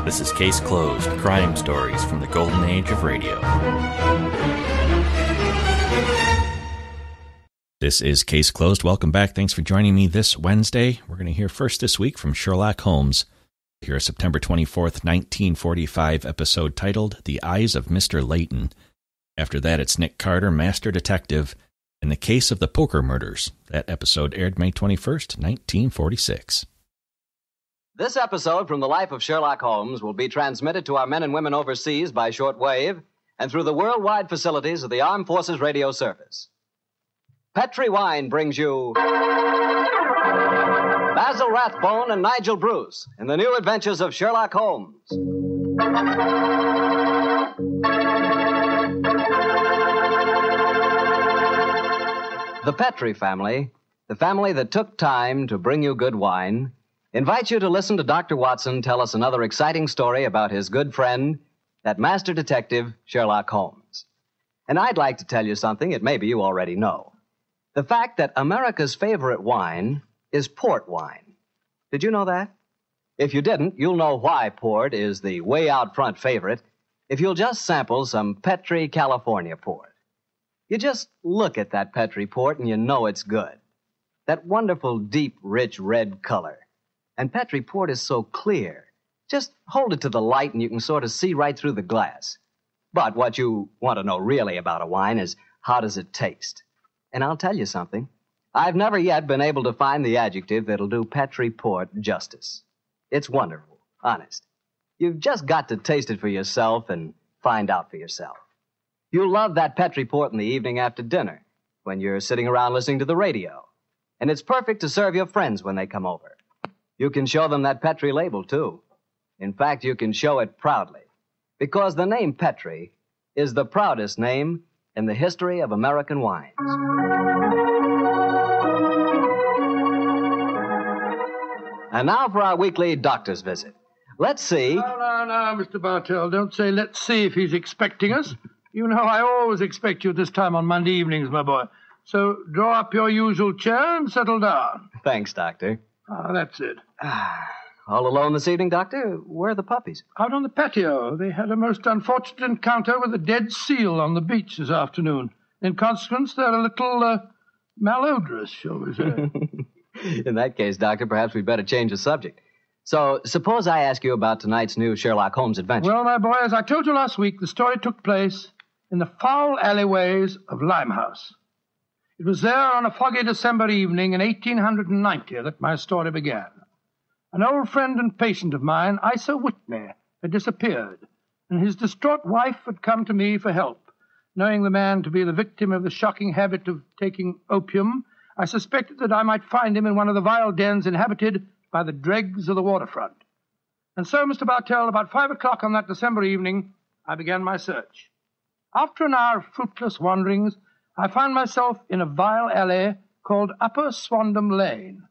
This is Case Closed, crime stories from the golden age of radio. This is Case Closed. Welcome back. Thanks for joining me this Wednesday. We're going to hear first this week from Sherlock Holmes. Here is September 24th, 1945 episode titled The Eyes of Mr. Layton. After that, it's Nick Carter, Master Detective, in the Case of the Poker Murders. That episode aired May 21st, 1946. This episode from the life of Sherlock Holmes will be transmitted to our men and women overseas by shortwave and through the worldwide facilities of the Armed Forces Radio Service. Petri Wine brings you Basil Rathbone and Nigel Bruce in the new adventures of Sherlock Holmes. The Petri family, the family that took time to bring you good wine, invites you to listen to Dr. Watson tell us another exciting story about his good friend, that master detective, Sherlock Holmes. And I'd like to tell you something that maybe you already know. The fact that America's favorite wine is port wine. Did you know that? If you didn't, you'll know why port is the way out front favorite if you'll just sample some Petri California port. You just look at that Petri port and you know it's good. That wonderful, deep, rich red color. And Petri port is so clear. Just hold it to the light and you can sort of see right through the glass. But what you want to know really about a wine is how does it taste? And I'll tell you something. I've never yet been able to find the adjective that'll do Petri port justice. It's wonderful, honest. You've just got to taste it for yourself and find out for yourself. You'll love that Petri port in the evening after dinner when you're sitting around listening to the radio. And it's perfect to serve your friends when they come over. You can show them that Petri label, too. In fact, you can show it proudly, because the name Petri is the proudest name in the history of American wines. And now for our weekly doctor's visit. Let's see... No, Mr. Bartell. Don't say let's see if he's expecting us. You know I always expect you at this time on Monday evenings, my boy. So draw up your usual chair and settle down. Thanks, Doctor. That's it. All alone this evening, Doctor? Where are the puppies? Out on the patio. They had a most unfortunate encounter with a dead seal on the beach this afternoon. In consequence, they're a little malodorous, shall we say. In that case, Doctor, perhaps we'd better change the subject. So, suppose I ask you about tonight's new Sherlock Holmes adventure. Well, my boy, as I told you last week, the story took place in the foul alleyways of Limehouse. It was there on a foggy December evening in 1890 that my story began. An old friend and patient of mine, Isa Whitney, had disappeared, and his distraught wife had come to me for help. Knowing the man to be the victim of the shocking habit of taking opium, I suspected that I might find him in one of the vile dens inhabited by the dregs of the waterfront. And so, Mr. Bartell, about 5 o'clock on that December evening, I began my search. After an hour of fruitless wanderings, I found myself in a vile alley called Upper Swandam Lane.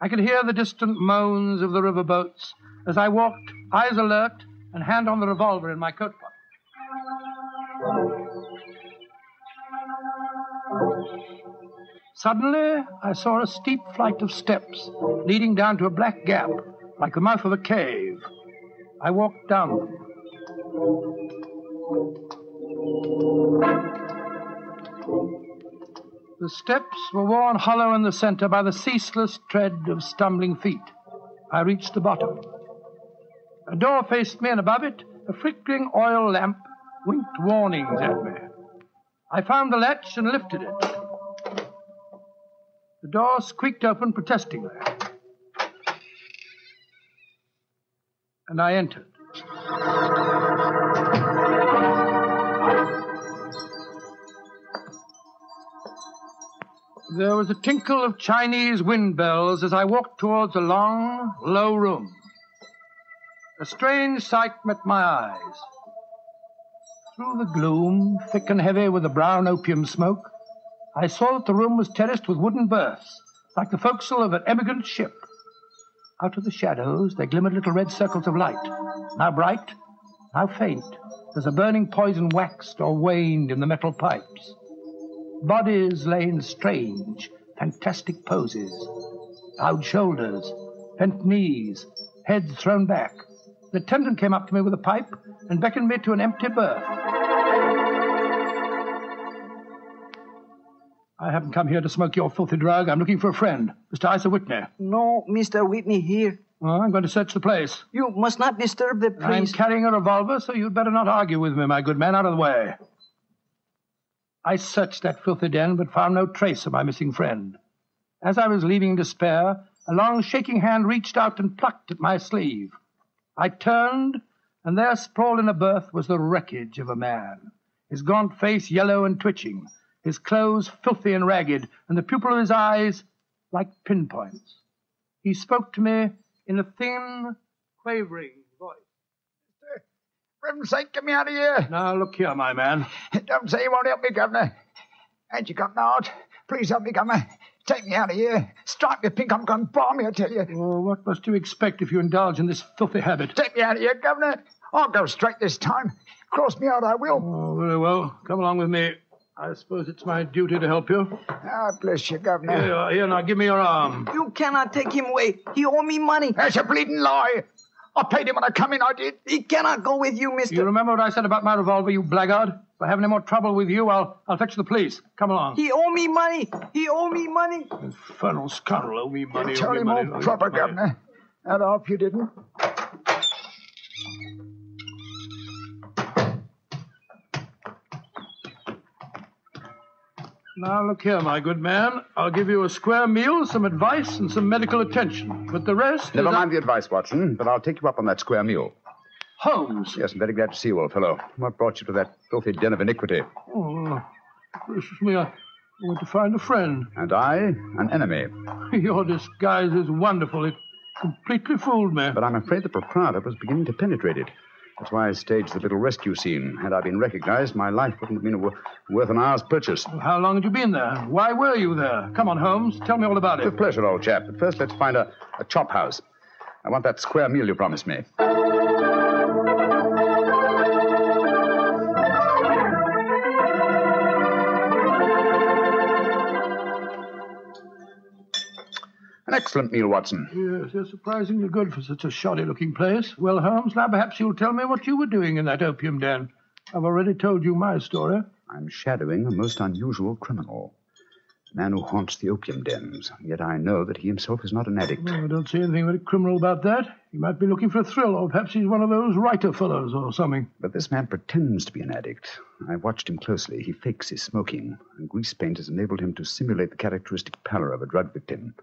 I could hear the distant moans of the riverboats as I walked, eyes alert, and hand on the revolver in my coat pocket. Suddenly, I saw a steep flight of steps leading down to a black gap, like the mouth of a cave. I walked down them. The steps were worn hollow in the center by the ceaseless tread of stumbling feet. I reached the bottom. A door faced me, and above it, a flickering oil lamp winked warnings at me. I found the latch and lifted it. The door squeaked open protestingly. And I entered. There was a tinkle of Chinese wind bells as I walked towards a long, low room. A strange sight met my eyes. Through the gloom, thick and heavy with the brown opium smoke, I saw that the room was terraced with wooden berths, like the forecastle of an emigrant ship. Out of the shadows, there glimmered little red circles of light, now bright, now faint, as the burning poison waxed or waned in the metal pipes. Bodies lay in strange, fantastic poses. Bowed shoulders, bent knees, heads thrown back. The attendant came up to me with a pipe and beckoned me to an empty berth. I haven't come here to smoke your filthy drug. I'm looking for a friend, Mr. Isa Whitney. No, Mr. Whitney here. Well, I'm going to search the place. You must not disturb the I'm priest. carrying a revolver, so you'd better not argue with me, my good man. Out of the way. I searched that filthy den, but found no trace of my missing friend. As I was leaving in despair, a long shaking hand reached out and plucked at my sleeve. I turned, and there, sprawled in a berth, was the wreckage of a man, his gaunt face yellow and twitching, his clothes filthy and ragged, and the pupil of his eyes like pinpoints. He spoke to me in a thin, quavering voice. For heaven's sake, get me out of here. Now, look here, my man. Don't say you won't help me, Governor. Ain't you got an heart? Please help me, Governor. Take me out of here. Strike me pink, I'm going to bomb me, I tell you. Oh, what must you expect if you indulge in this filthy habit? Take me out of here, Governor. I'll go straight this time. Cross me out, I will. Oh, very well. Come along with me. I suppose it's my duty to help you. Ah, bless you, Governor. Here you are. Here, now, give me your arm. You cannot take him away. He owe me money. That's a bleeding lie. I paid him when I come in, I did. He cannot go with you, mister. You remember what I said about my revolver, you blackguard? If I have any more trouble with you, I'll fetch the police. Come along. He owe me money. He owe me money. Infernal scoundrel, owe me money. Tell him all proper, Governor. And I hope you didn't. Now, look here, my good man. I'll give you a square meal, some advice, and some medical attention. But the rest Never mind the advice, Watson, but I'll take you up on that square meal. Holmes. Yes, I'm very glad to see you, old fellow. What brought you to that filthy den of iniquity? Oh, gracious me, I went to find a friend. And I, an enemy. Your disguise is wonderful. It completely fooled me. But I'm afraid the proprietor was beginning to penetrate it. That's why I staged the little rescue scene. Had I been recognized, my life wouldn't have been worth an hour's purchase. How long had you been there? Why were you there? Come on, Holmes. Tell me all about it. With pleasure, old chap. But first, let's find a chop house. I want that square meal you promised me. An excellent meal, Watson. Yes, they're surprisingly good for such a shoddy-looking place. Well, Holmes, now perhaps you'll tell me what you were doing in that opium den. I've already told you my story. I'm shadowing a most unusual criminal. A man who haunts the opium dens. Yet I know that he himself is not an addict. Well, I don't see anything very criminal about that. He might be looking for a thrill, or perhaps he's one of those writer fellows or something. But this man pretends to be an addict. I watched him closely. He fakes his smoking, and grease paint has enabled him to simulate the characteristic pallor of a drug victim.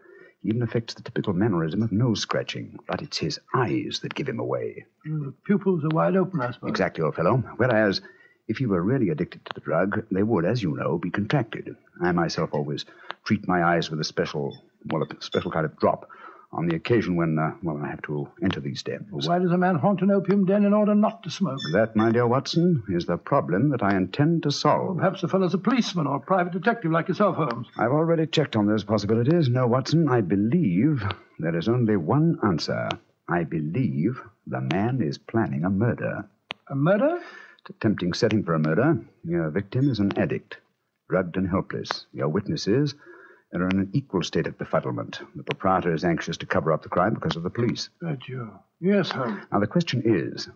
He even affects the typical mannerism of nose-scratching, but it's his eyes that give him away. The pupils are wide open, I suppose. Exactly, old fellow. Whereas, if he were really addicted to the drug, they would, as you know, be contracted. I myself always treat my eyes with a special kind of drop on the occasion when, I have to enter these dens. Why does a man haunt an opium den in order not to smoke? That, my dear Watson, is the problem that I intend to solve. Perhaps the fellow's a policeman or a private detective like yourself, Holmes. I've already checked on those possibilities. No, Watson, I believe there is only one answer. I believe the man is planning a murder. A murder? It's a tempting setting for a murder. Your victim is an addict, drugged and helpless. Your witnesses are in an equal state of befuddlement. The proprietor is anxious to cover up the crime because of the police. That you. Yes, Holmes. Now, the question is,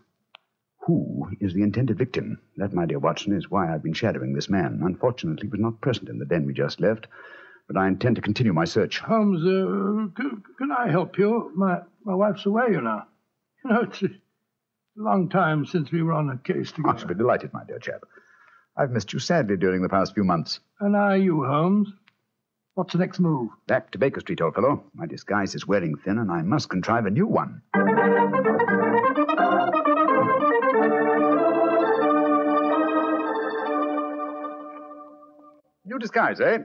who is the intended victim? That, my dear Watson, is why I've been shadowing this man. Unfortunately, he was not present in the den we just left, but I intend to continue my search. Holmes, can I help you? My wife's away, you know. You know, it's a long time since we were on a case together. I shall be delighted, my dear chap. I've missed you sadly during the past few months. And are you, Holmes? What's the next move? Back to Baker Street, old fellow. My disguise is wearing thin, and I must contrive a new one. New disguise, eh?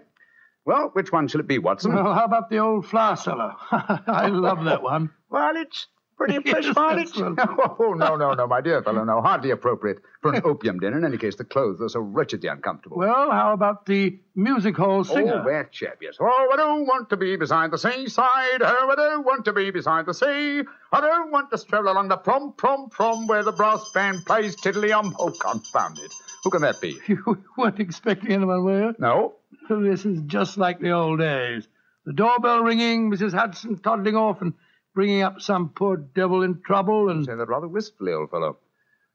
Well, which one shall it be, Watson? Well, how about the old flour cellar? I love that one. Well, it's pretty fresh, Yes, Varlet. that's well. Oh, no, my dear fellow, no. Hardly appropriate for an opium den. In any case, the clothes are so wretchedly uncomfortable. Well, how about the music hall singer? Oh, that chap, yes. Oh, I don't want to be beside the seaside. Oh, I don't want to be beside the sea. I don't want to stroll along the prom where the brass band plays tiddly-um. Oh, confound it. Who can that be? You weren't expecting anyone, were you? No. This is just like the old days. The doorbell ringing, Mrs. Hudson toddling off, and bringing up some poor devil in trouble and... You say that rather wistfully, old fellow.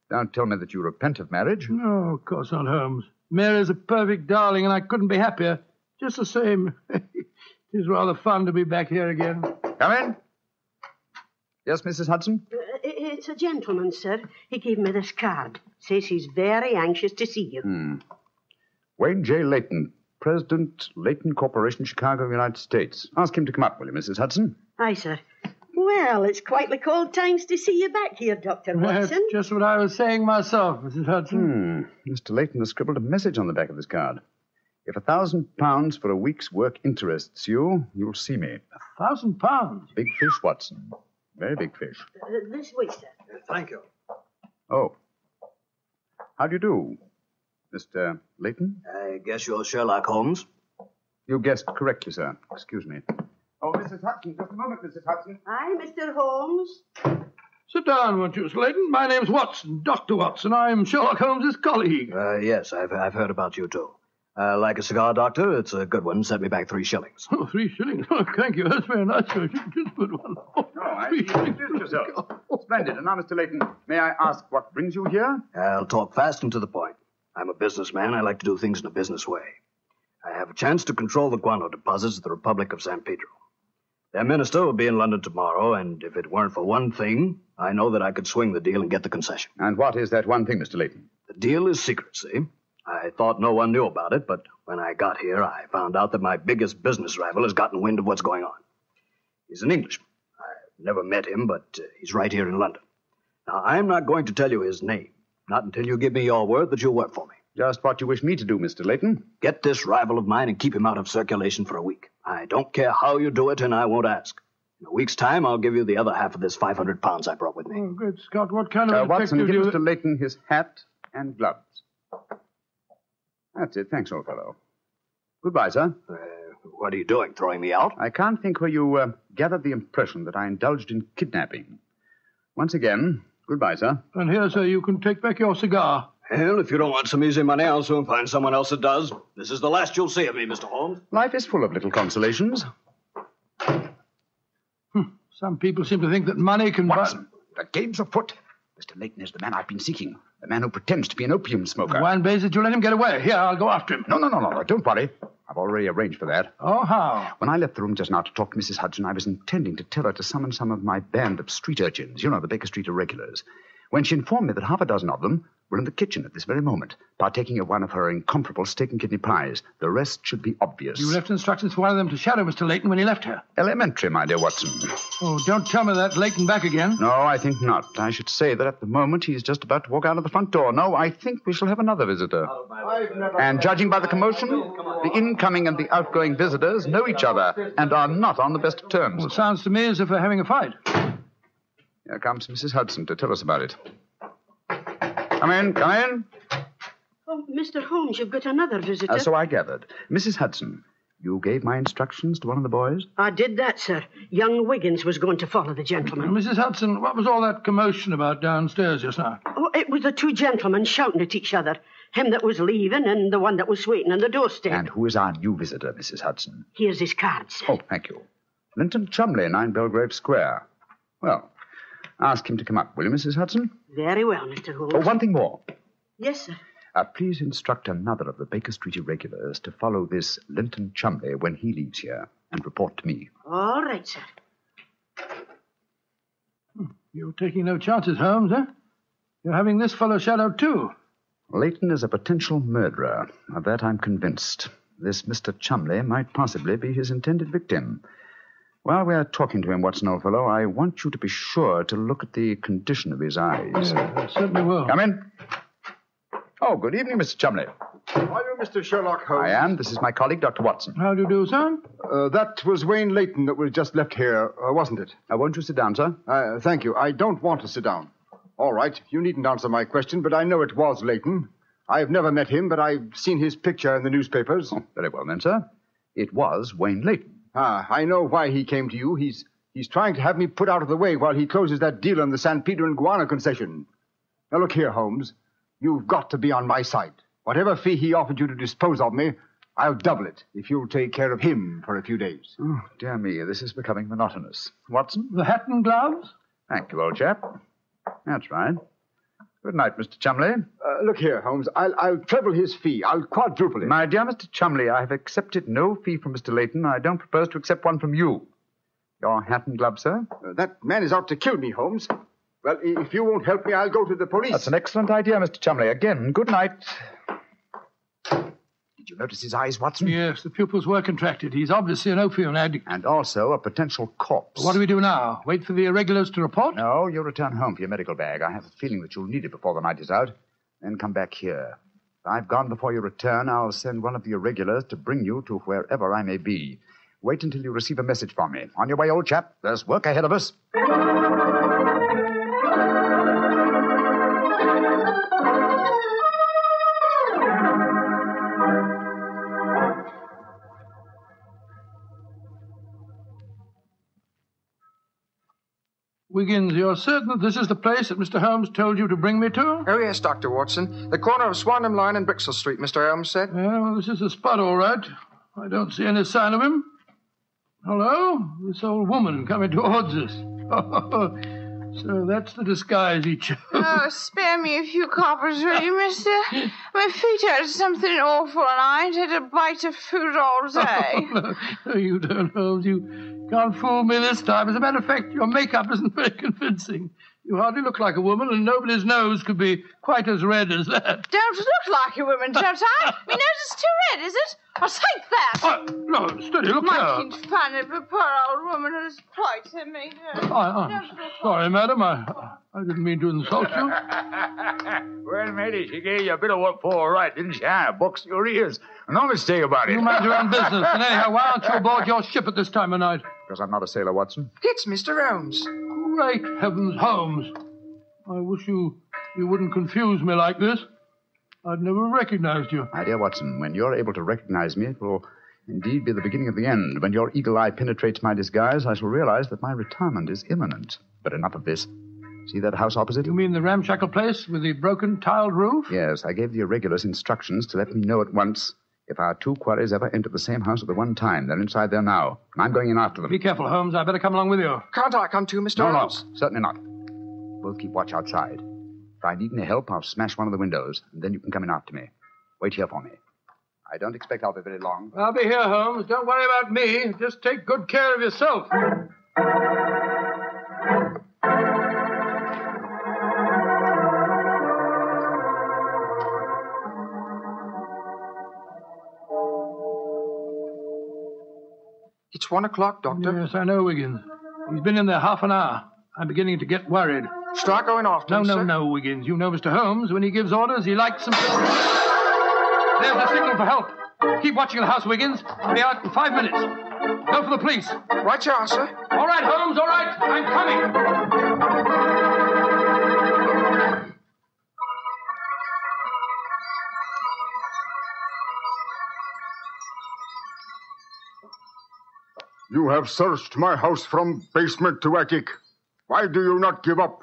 Don't tell me that you repent of marriage. No, of course not, Holmes. Mary's a perfect darling, and I couldn't be happier. Just the same. It is rather fun to be back here again. Come in. Yes, Mrs. Hudson? It's a gentleman, sir. He gave me this card. Says he's very anxious to see you. Wayne J. Layton, President, Layton Corporation, Chicago, United States. Ask him to come up, will you, Mrs. Hudson? Aye, sir. Well, it's quite the cold times to see you back here, Dr. Watson. Just what I was saying myself, Mrs. Hudson. Mr. Layton has scribbled a message on the back of this card. If £1,000 for a week's work interests you, you'll see me. £1,000? Big fish, Watson. Very big fish. This way, sir. Thank you. Oh. How do you do, Mr. Layton? I guess you're Sherlock Holmes. You guessed correctly, sir. Excuse me. Oh, Mrs. Hudson, just a moment, Mrs. Hudson. Aye, Mr. Holmes. Sit down, won't you, Mr. Layton? My name's Watson, Dr. Watson. I'm Sherlock Holmes's colleague. Yes, I've heard about you, too. Like a cigar, Doctor? It's a good one. Set me back 3 shillings. Oh, 3 shillings? Oh, thank you. That's very nice, sir. Just put one. Oh, No, I 3 shillings. introduce yourself. Splendid. And now, Mr. Layton, may I ask what brings you here? I'll talk fast and to the point. I'm a businessman. I like to do things in a business way. I have a chance to control the guano deposits of the Republic of San Pedro. Their minister will be in London tomorrow, and if it weren't for one thing, I know that I could swing the deal and get the concession. And what is that one thing, Mr. Layton? The deal is secret, see? I thought no one knew about it, but when I got here, I found out that my biggest business rival has gotten wind of what's going on. He's an Englishman. I've never met him, but he's right here in London. Now, I'm not going to tell you his name, not until you give me your word that you'll work for me. Just what you wish me to do, Mr. Layton. Get this rival of mine and keep him out of circulation for a week. I don't care how you do it, and I won't ask. In a week's time, I'll give you the other half of this £500 I brought with me. Oh, good Scott. What kind of Watson, detective give do you... Mr. Layton his hat and gloves. That's it. Thanks, old fellow. Goodbye, sir. What are you doing, throwing me out? I can't think where you gathered the impression that I indulged in kidnapping. Once again, goodbye, sir. And here, sir, you can take back your cigar. Well, if you don't want some easy money, I'll soon find someone else that does. This is the last you'll see of me, Mr. Holmes. Life is full of little consolations. Some people seem to think that money can Watson, the game's afoot. Mr. Layton is the man I've been seeking. The man who pretends to be an opium smoker. Why in blazes you let him get away? Here, I'll go after him. No. Don't worry. I've already arranged for that. Oh, how? When I left the room just now to talk to Mrs. Hudson, I was intending to tell her to summon some of my band of street urchins. You know, the Baker Street irregulars. When she informed me that half a dozen of them were in the kitchen at this very moment, partaking of one of her incomparable steak and kidney pies. The rest should be obvious. You left instructions for one of them to shadow Mr. Layton when he left here. Elementary, my dear Watson. Oh, don't tell me that Layton back again. No, I think not. I should say that at the moment he's just about to walk out of the front door. No, I think we shall have another visitor. And judging by the commotion, the incoming and the outgoing visitors know each other and are not on the best of terms. Well, it sounds to me as if they're having a fight. Here comes Mrs. Hudson to tell us about it. Come in. Oh, Mr. Holmes, you've got another visitor. So I gathered. Mrs. Hudson, you gave my instructions to one of the boys? I did that, sir. Young Wiggins was going to follow the gentleman. Mrs. Hudson, what was all that commotion about downstairs just now? Oh, it was the 2 gentlemen shouting at each other. Him that was leaving and the one that was waiting on the doorstep. And who is our new visitor, Mrs. Hudson? Here's his card, sir. Oh, thank you. Linton Chumley, 9 Belgrave Square. Well, ask him to come up, will you, Mrs. Hudson? Very well, Mr. Holmes. Oh, one thing more. Yes, sir. Please instruct another of the Baker Street irregulars to follow this Linton Chumley when he leaves here and report to me. All right, sir. You're taking no chances, Holmes, eh? You're having this fellow shadowed, too. Layton is a potential murderer. Of that I'm convinced. This Mr. Chumley might possibly be his intended victim. While we're talking to him, Watson, old fellow, I want you to be sure to look at the condition of his eyes. Yeah, I certainly will. Come in. Oh, good evening, Mr. Chumley. Are you Mr. Sherlock Holmes? I am. This is my colleague, Dr. Watson. How do you do, sir? That was Wayne Layton that was just left here, wasn't it? Won't you sit down, sir? Thank you. I don't want to sit down. All right. You needn't answer my question, but I know it was Layton. I've never met him, but I've seen his picture in the newspapers. Oh, very well, then, sir. It was Wayne Layton. I know why he came to you. He's trying to have me put out of the way while he closes that deal on the San Pedro and Guana concession. Now, look here, Holmes. You've got to be on my side. Whatever fee he offered you to dispose of me, I'll double it if you'll take care of him for a few days. Oh, dear me, this is becoming monotonous. Watson? The hat and gloves? Thank you, old chap. That's right. Good night, Mr. Chumley. Look here, Holmes. I'll treble his fee. I'll quadruple it. My dear Mr. Chumley, I have accepted no fee from Mr. Layton. I don't propose to accept one from you. Your hat and gloves, sir? That man is out to kill me, Holmes. Well, if you won't help me, I'll go to the police. That's an excellent idea, Mr. Chumley. Again, good night. Did you notice his eyes, Watson? Yes, the pupils were contracted. He's obviously an opium addict. And also a potential corpse. What do we do now? Wait for the irregulars to report? No, you'll return home for your medical bag. I have a feeling that you'll need it before the night is out. Then come back here. If I've gone before you return, I'll send one of the irregulars to bring you to wherever I may be. Wait until you receive a message from me. On your way, old chap. There's work ahead of us. Wiggins, you're certain that this is the place that Mr. Holmes told you to bring me to? Oh, yes, Dr. Watson. The corner of Swanham Line and Brixell Street, Mr. Holmes said. Yeah, well, this is the spot, all right. I don't see any sign of him. Hello? This old woman coming towards us. So that's the disguise he chose. Oh, spare me a few coppers, will you, mister? My feet hurt something awful, and I ain't had a bite of food all day. No, you don't, Holmes. You can't fool me this time. As a matter of fact, your makeup isn't very convincing. You hardly look like a woman, and nobody's nose could be quite as red as that. Don't look like a woman, don't I? My nose is too red, is it? I'll take that. Oh, no, steady, look here. Making fun of a poor old woman whose plight I made her. I'm sorry, madam. I didn't mean to insult you. Well, matey, she gave you a bit of what for, all right, didn't she? Box your ears. No mistake about it. You mind your own business. And anyhow, why aren't you aboard your ship at this time of night? Because I'm not a sailor, Watson. It's Mr. Holmes. Great heavens, Holmes. I wish you wouldn't confuse me like this. I'd never recognized you. My dear Watson, when you're able to recognize me, it will indeed be the beginning of the end. When your eagle eye penetrates my disguise, I shall realize that my retirement is imminent. But enough of this. See that house opposite? You mean the ramshackle place with the broken tiled roof? Yes, I gave the irregulars instructions to let me know at once if our two quarries ever enter the same house at the one time. They're inside there now, and I'm going in after them. Be careful, Holmes. I better come along with you. Can't I come too, Mr. Holmes? No, certainly not. Both keep watch outside. If I need any help, I'll smash one of the windows, and then you can come in after me. Wait here for me. I don't expect I'll be very long. I'll be here, Holmes. Don't worry about me. Just take good care of yourself. It's 1 o'clock, Doctor. Yes, I know, Wiggins. He's been in there half an hour. I'm beginning to get worried. Start going after him, sir. No, Wiggins. You know Mr. Holmes. When he gives orders, he likes them. There's the signal for help. Keep watching the house, Wiggins. I'll be out in 5 minutes. Go for the police. Right you are, sir. All right, Holmes, all right. I'm coming. You have searched my house from basement to attic. Why do you not give up?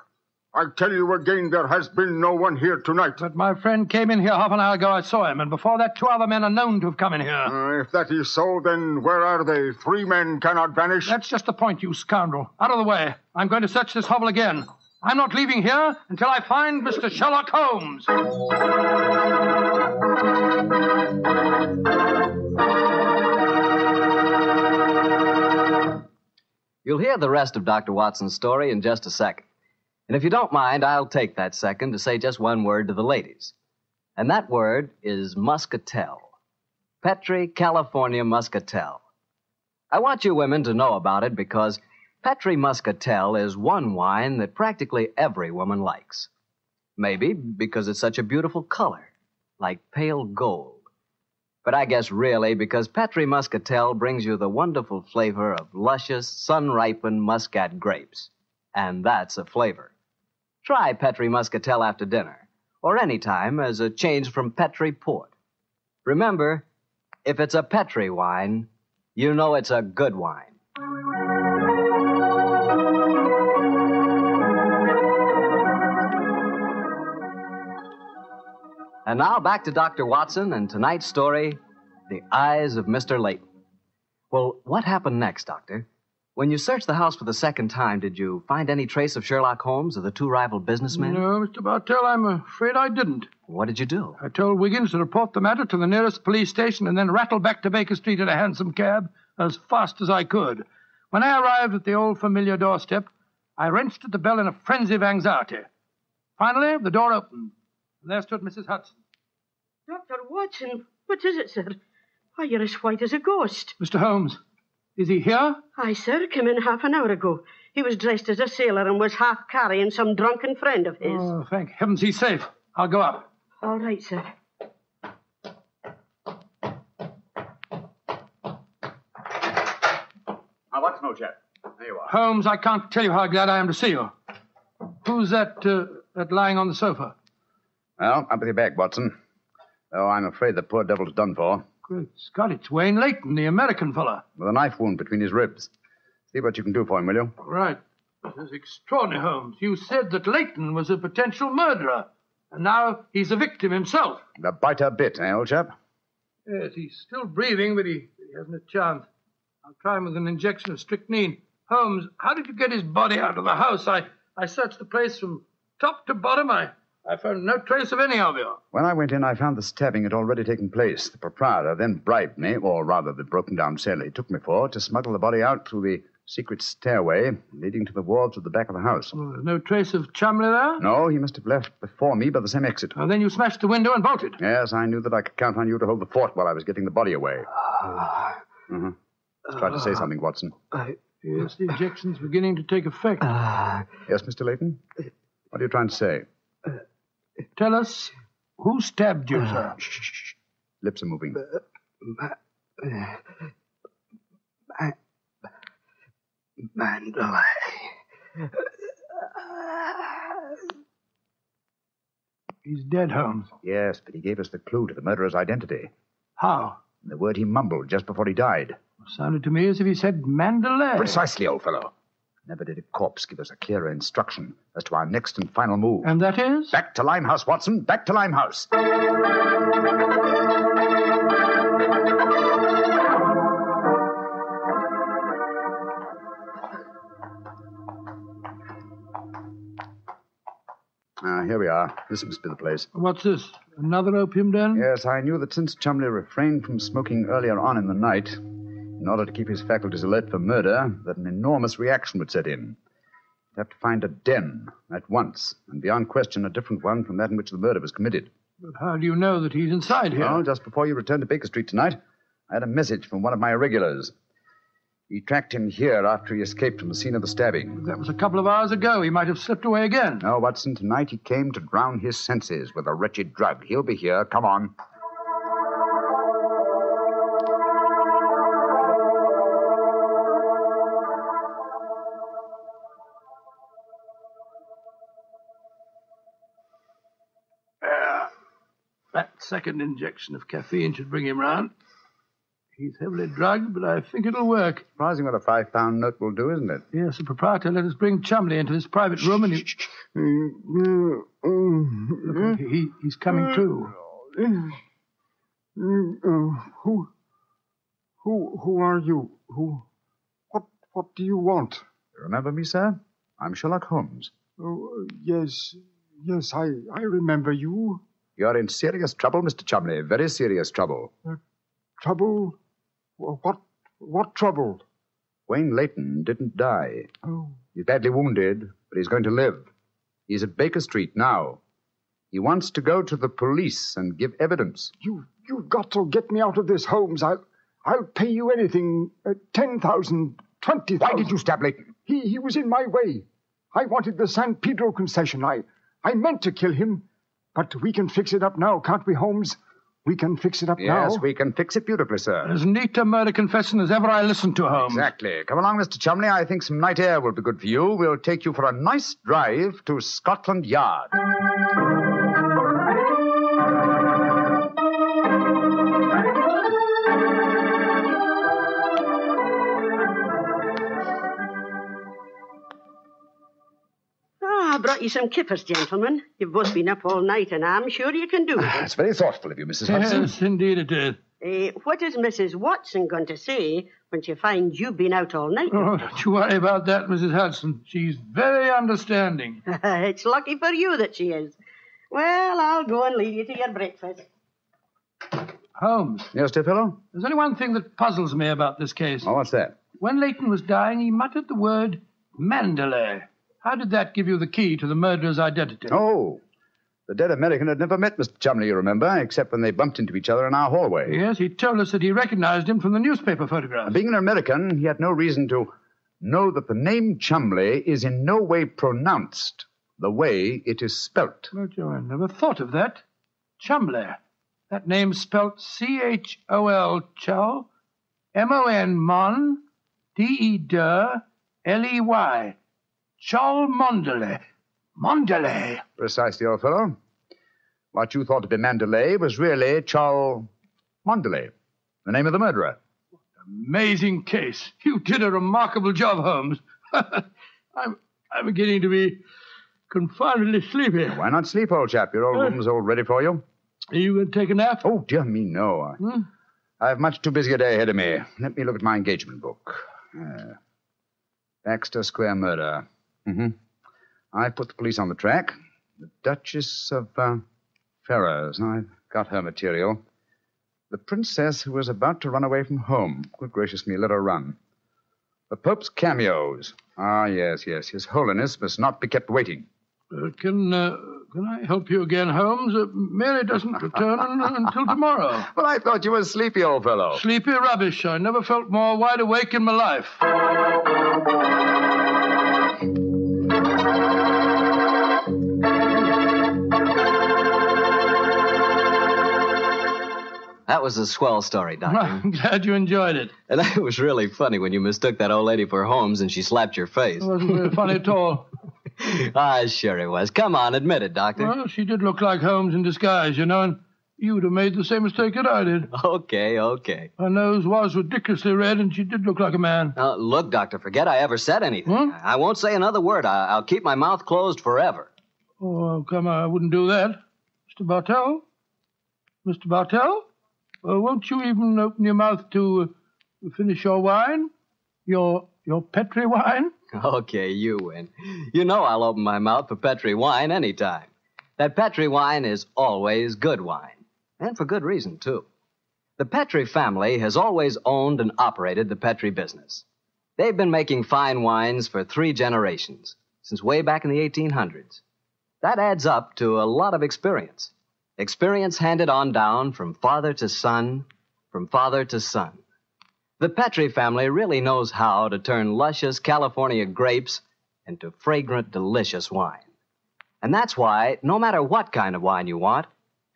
I tell you again, there has been no one here tonight. But my friend came in here half an hour ago. I saw him, and before that, 2 other men are known to have come in here. If that is so, then where are they? 3 men cannot vanish. That's just the point, you scoundrel. Out of the way. I'm going to search this hovel again. I'm not leaving here until I find Mr. Sherlock Holmes. You'll hear the rest of Dr. Watson's story in just a second. And if you don't mind, I'll take that second to say just one word to the ladies. And that word is muscatel. Petri California Muscatel. I want you women to know about it because Petri Muscatel is one wine that practically every woman likes. Maybe because it's such a beautiful color, like pale gold. But I guess really because Petri Muscatel brings you the wonderful flavor of luscious, sun-ripened muscat grapes. And that's a flavor. Try Petri Muscatel after dinner, or any time as a change from Petri Port. Remember, if it's a Petri wine, you know it's a good wine. And now back to Dr. Watson and tonight's story, The Eyes of Mr. Layton. Well, what happened next, Doctor? When you searched the house for the second time, did you find any trace of Sherlock Holmes or the two rival businessmen? No, Mr. Bartell, I'm afraid I didn't. What did you do? I told Wiggins to report the matter to the nearest police station and then rattle back to Baker Street in a hansom cab as fast as I could. When I arrived at the old familiar doorstep, I wrenched at the bell in a frenzy of anxiety. Finally, the door opened, and there stood Mrs. Hudson. Dr. Watson, what is it, sir? Why, you're as white as a ghost. Mr. Holmes, is he here? Aye, sir, came in half an hour ago. He was dressed as a sailor and was half carrying some drunken friend of his. Oh, thank heavens he's safe. I'll go up. All right, sir. Now, what's no, chap? There you are. Holmes, I can't tell you how glad I am to see you. Who's that lying on the sofa? Well, up with your bag, Watson. Oh, I'm afraid the poor devil's done for. Great Scott, it's Wayne Layton, the American fella. With a knife wound between his ribs. See what you can do for him, will you? Right. This is extraordinary, Holmes. You said that Layton was a potential murderer, and now he's a victim himself. The biter bit, eh, old chap? Yes, he's still breathing, but he hasn't a chance. I'll try him with an injection of strychnine. Holmes, how did you get his body out of the house? I searched the place from top to bottom. I found no trace of any of you. When I went in, I found the stabbing had already taken place. The proprietor then bribed me, or rather the broken-down sailor he took me for, to smuggle the body out through the secret stairway leading to the wards at the back of the house. Oh, there's no trace of Chumley there? No, he must have left before me by the same exit. Then you smashed the window and bolted. Yes, I knew that I could count on you to hold the fort while I was getting the body away. Just try to say something, Watson. Yes, the injection's beginning to take effect. Yes, Mr. Layton? What are you trying to say? Tell us, who stabbed you, sir? Shh. Lips are moving. Mandalay. He's dead, Holmes. Yes, but he gave us the clue to the murderer's identity. How? The word he mumbled just before he died. Sounded to me as if he said Mandalay. Precisely, old fellow. Never did a corpse give us a clearer instruction as to our next and final move. And that is? Back to Limehouse, Watson. Back to Limehouse. Here we are. This must be the place. What's this? Another opium den? Yes, I knew that since Chumley refrained from smoking earlier on in the night, in order to keep his faculties alert for murder, that an enormous reaction would set in. You'd have to find a den at once, and beyond question a different one from that in which the murder was committed. But how do you know that he's inside here? Well, just before you returned to Baker Street tonight, I had a message from one of my irregulars. He tracked him here after he escaped from the scene of the stabbing. That was a couple of hours ago. He might have slipped away again. No, Watson, tonight he came to drown his senses with a wretched drug. He'll be here. Come on. That second injection of caffeine should bring him round. He's heavily drugged, but I think it'll work. Surprising what a £5 note will do, isn't it? Yes, the proprietor let us bring Chumley into this private room, and Look, he's coming too. Who are you? What do you want? Remember me, sir? I'm Sherlock Holmes. Oh, yes, I remember you. You're in serious trouble, Mr. Chumley. Very serious trouble. Trouble? What trouble? Wayne Layton didn't die. Oh. He's badly wounded, but he's going to live. He's at Baker Street now. He wants to go to the police and give evidence. You've got to get me out of this, Holmes. I'll pay you anything. 10,000, 20,000. Why did you stab Layton? He was in my way. I wanted the San Pedro concession. I meant to kill him. But we can fix it up now, can't we, Holmes? We can fix it up now. Yes, we can fix it beautifully, sir. As neat a murder confession as ever I listened to, Holmes. Exactly. Come along, Mr. Chumley. I think some night air will be good for you. We'll take you for a nice drive to Scotland Yard. I brought you some kippers, gentlemen. You've both been up all night, and I'm sure you can do it. It's very thoughtful of you, Mrs. Hudson. Yes, indeed it is. What is Mrs. Watson going to say when she finds you've been out all night? Oh, don't you worry about that, Mrs. Hudson. She's very understanding. It's lucky for you that she is. Well, I'll go and leave you to your breakfast. Holmes. Yes, dear fellow? There's only one thing that puzzles me about this case. Oh, what's that? When Layton was dying, he muttered the word Mandalay. How did that give you the key to the murderer's identity? Oh, the dead American had never met Mr. Chumley, you remember, except when they bumped into each other in our hallway. Yes, he told us that he recognized him from the newspaper photograph. Being an American, he had no reason to know that the name Chumley is in no way pronounced the way it is spelt. But I never thought of that. Chumley. That name's spelt C-H-O-L, Chol, M-O-N, Mon, D-E-D, L-E-Y. Chol Mondele. Mondele. Precisely, old fellow. What you thought to be Mandalay was really Chol Mondele, the name of the murderer. Amazing case. You did a remarkable job, Holmes. I'm beginning to be confoundedly sleepy. Why not sleep, old chap? Your old room's all ready for you. Are you going to take a nap? Oh, dear me, no. I have much too busy a day ahead of me. Let me look at my engagement book. Baxter Square murder. I put the police on the track. The Duchess of Ferrers. I've got her material. The princess who was about to run away from home. Good gracious me, let her run. The Pope's cameos. Ah, yes. His Holiness must not be kept waiting. Can I help you again, Holmes? Mary doesn't return until tomorrow. Well, I thought you were sleepy, old fellow. Sleepy rubbish. I never felt more wide awake in my life. That was a swell story, Doctor. I'm glad you enjoyed it. And it was really funny when you mistook that old lady for Holmes and she slapped your face. It wasn't very funny at all. Sure it was. Come on, admit it, Doctor. Well, she did look like Holmes in disguise, you know, and you would have made the same mistake that I did. Okay. Her nose was ridiculously red, and she did look like a man. Look, Doctor, forget I ever said anything. Huh? I won't say another word. I'll keep my mouth closed forever. Oh, come on, I wouldn't do that. Mr. Bartell? Mr. Bartell? Won't you even open your mouth to finish your wine? Your Petri wine? Okay, you win. You know I'll open my mouth for Petri wine anytime. That Petri wine is always good wine. And for good reason, too. The Petri family has always owned and operated the Petri business. They've been making fine wines for 3 generations, since way back in the 1800s. That adds up to a lot of experience. Experience handed on down from father to son, from father to son. The Petri family really knows how to turn luscious California grapes into fragrant, delicious wine. And that's why, no matter what kind of wine you want,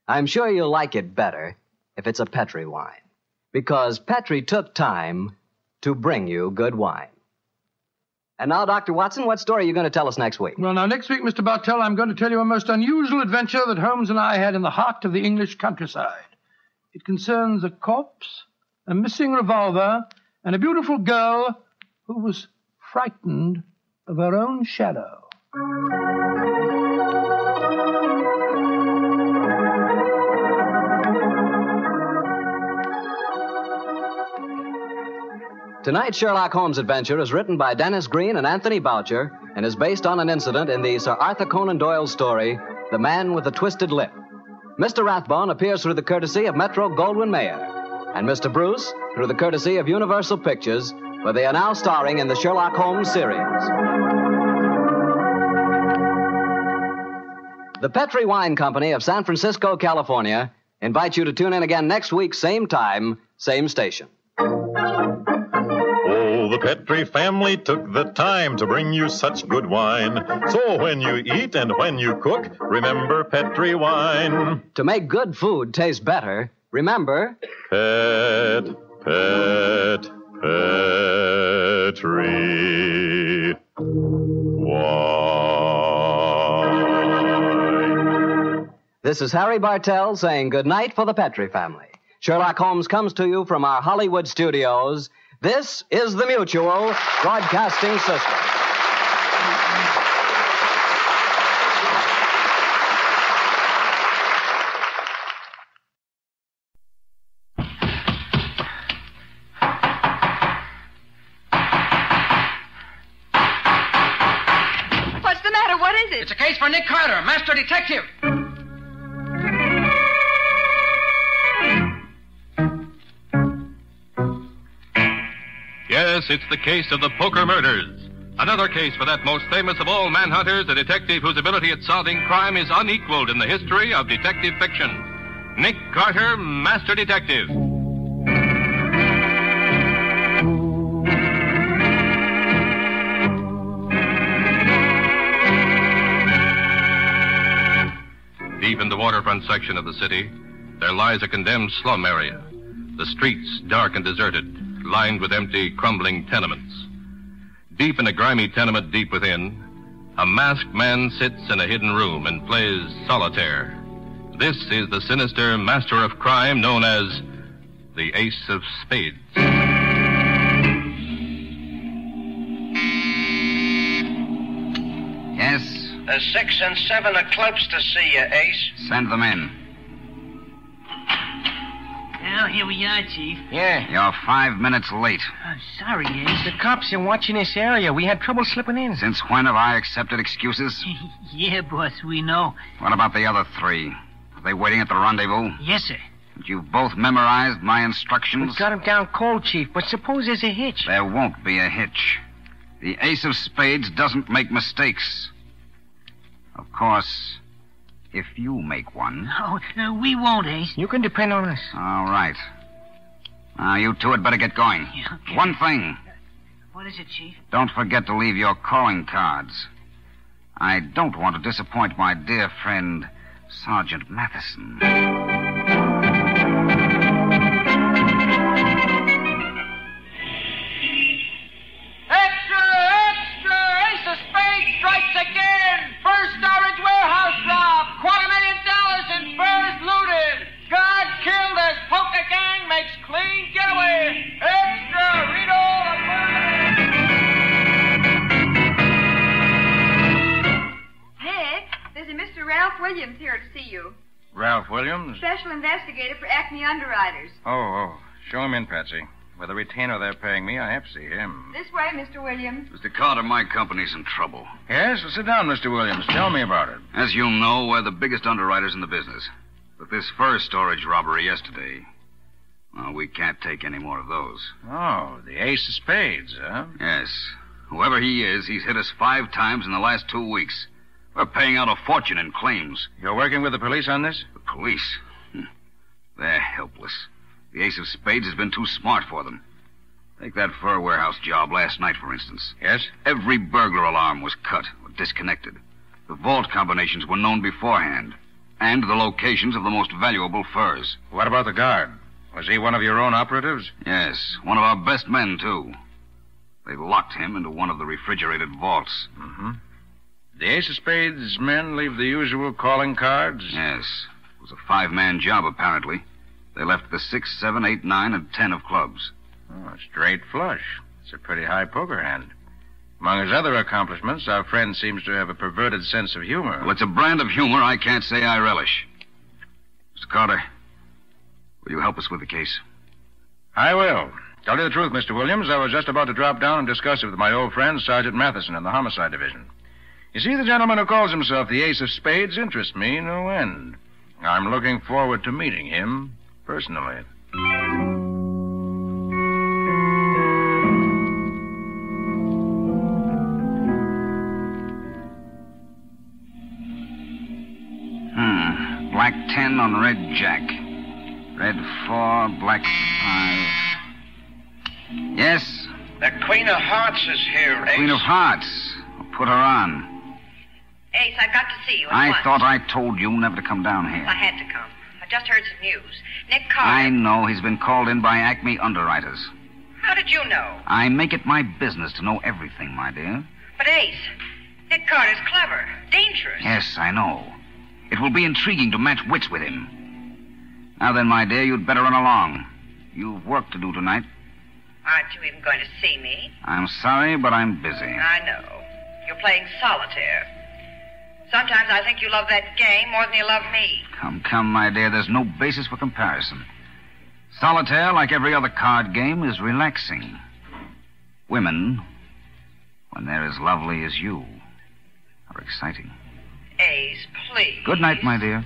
I'm sure you'll like it better if it's a Petri wine. Because Petri took time to bring you good wine. And now, Dr. Watson, what story are you going to tell us next week? Well, now, next week, Mr. Bartell, I'm going to tell you a most unusual adventure that Holmes and I had in the heart of the English countryside. It concerns a corpse, a missing revolver, and a beautiful girl who was frightened of her own shadow. Tonight's Sherlock Holmes adventure is written by Dennis Green and Anthony Boucher and is based on an incident in the Sir Arthur Conan Doyle story, The Man with the Twisted Lip. Mr. Rathbone appears through the courtesy of Metro-Goldwyn-Mayer, and Mr. Bruce through the courtesy of Universal Pictures, where they are now starring in the Sherlock Holmes series. The Petri Wine Company of San Francisco, California, invites you to tune in again next week, same time, same station. The Petri family took the time to bring you such good wine. So when you eat and when you cook, remember Petri wine. To make good food taste better, remember... Petri wine. This is Harry Bartell saying goodnight for the Petri family. Sherlock Holmes comes to you from our Hollywood studios. This is the Mutual Broadcasting System. it? It's a case for Nick Carter, master detective. Yes, it's the case of the Poker Murders. Another case for that most famous of all manhunters, a detective whose ability at solving crime is unequaled in the history of detective fiction. Nick Carter, master detective. Deep in the waterfront section of the city, there lies a condemned slum area. The streets dark and deserted, lined with empty, crumbling tenements. Deep in a grimy tenement deep within, a masked man sits in a hidden room and plays solitaire. This is the sinister master of crime known as the Ace of Spades. Yes? The 6 and 7 are clubs to see you, Ace. Send them in. Well, here we are, Chief. Yeah. You're 5 minutes late. I'm sorry, Ace. The cops are watching this area. We had trouble slipping in. Since when have I accepted excuses? Yeah, boss, we know. What about the other 3? Are they waiting at the rendezvous? Yes, sir. And you've both memorized my instructions? We got him down cold, Chief, but suppose there's a hitch. There won't be a hitch. The Ace of Spades doesn't make mistakes. Of course, if you make one. Oh, no, we won't, Ace. You can depend on us. All right. Now, you two had better get going. Yeah, okay. One thing. What is it, Chief? Don't forget to leave your calling cards. I don't want to disappoint my dear friend, Sergeant Matheson. Extra! Extra! Ace of Spades strikes again! First Orange warehouse rob! $250,000 in furs looted! God killed as poker gang makes clean getaway! Extra! Read all about it! Nick, there's a Mr. Ralph Williams here to see you. Ralph Williams? Special investigator for Acme Underwriters. Oh. Show him in, Patsy. With the retainer they're paying me, I have to see him. This way, Mr. Williams. Mr. Carter, my company's in trouble. Yes? Well, sit down, Mr. Williams. Tell me about it. As you know, we're the biggest underwriters in the business. But this fur storage robbery yesterday, well, we can't take any more of those. Oh, the Ace of Spades, huh? Yes. Whoever he is, he's hit us 5 times in the last 2 weeks. We're paying out a fortune in claims. You're working with the police on this? The police? They're helpless. The Ace of Spades has been too smart for them. Take that fur warehouse job last night, for instance. Yes? Every burglar alarm was cut or disconnected. The vault combinations were known beforehand. And the locations of the most valuable furs. What about the guard? Was he one of your own operatives? Yes, one of our best men, too. They locked him into one of the refrigerated vaults. Mm-hmm. The Ace of Spades men leave the usual calling cards? Yes. It was a 5-man job, apparently. They left the 6, 7, 8, 9, and 10 of clubs. Oh, straight flush. It's a pretty high poker hand. Among his other accomplishments, our friend seems to have a perverted sense of humor. Well, it's a brand of humor I can't say I relish. Mr. Carter, will you help us with the case? I will. Tell you the truth, Mr. Williams, I was just about to drop down and discuss it with my old friend, Sergeant Matheson, in the Homicide Division. You see, the gentleman who calls himself the Ace of Spades interests me no end. I'm looking forward to meeting him personally. Black 10 on red jack. Red 4, black 5. Yes? The Queen of Hearts is here, Ace. Queen of Hearts. I'll put her on. Ace, I've got to see you at I once. thought I told you never to come down here. I had to come. I just heard some news. Nick Carter... I know. He's been called in by Acme Underwriters. How did you know? I make it my business to know everything, my dear. But, Ace, Nick Carter's clever, dangerous. Yes, I know. It will be intriguing to match wits with him. Now then, my dear, you'd better run along. You've work to do tonight. Aren't you even going to see me? I'm sorry, but I'm busy. I know. You're playing solitaire. Sometimes I think you love that game more than you love me. Come, my dear. There's no basis for comparison. Solitaire, like every other card game, is relaxing. Women, when they're as lovely as you, are exciting. Ace, please. Good night, my dear.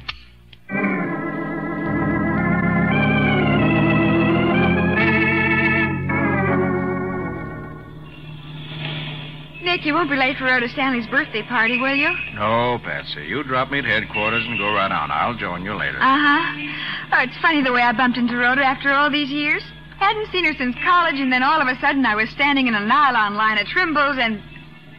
Nick, you won't be late for Rhoda Stanley's birthday party, will you? No, Patsy. You drop me at headquarters and go right on. I'll join you later. Uh-huh. Oh, it's funny the way I bumped into Rhoda after all these years. Hadn't seen her since college, and then all of a sudden I was standing in a nylon line at Trimble's, and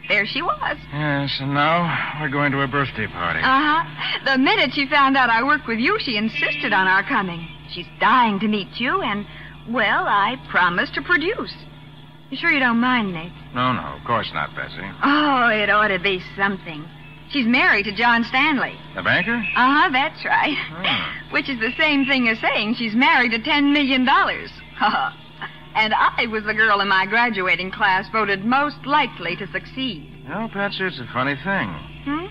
there she was. Yes, and now we're going to a birthday party. Uh-huh. The minute she found out I worked with you, she insisted on our coming. She's dying to meet you, and, well, I promised to produce. You sure you don't mind, Nick? No, of course not, Patsy. Oh, it ought to be something. She's married to John Stanley. The banker? Uh-huh, that's right. Which is the same thing as saying she's married to $10 million. And I was the girl in my graduating class voted most likely to succeed. Well, Patsy, it's a funny thing.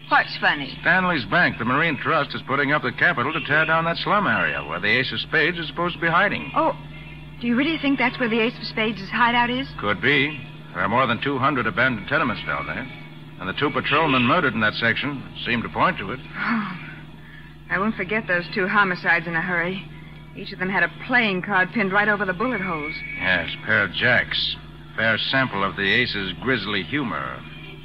What's funny? Stanley's Bank, the Marine Trust, is putting up the capital to tear down that slum area where the Ace of Spades is supposed to be hiding. Oh, do you really think that's where the Ace of Spades' hideout is? Could be. There are more than 200 abandoned tenements down there. And the 2 patrolmen murdered in that section seem to point to it. I won't forget those 2 homicides in a hurry. Each of them had a playing card pinned right over the bullet holes. Yes, pair of jacks. Fair sample of the Ace's grisly humor.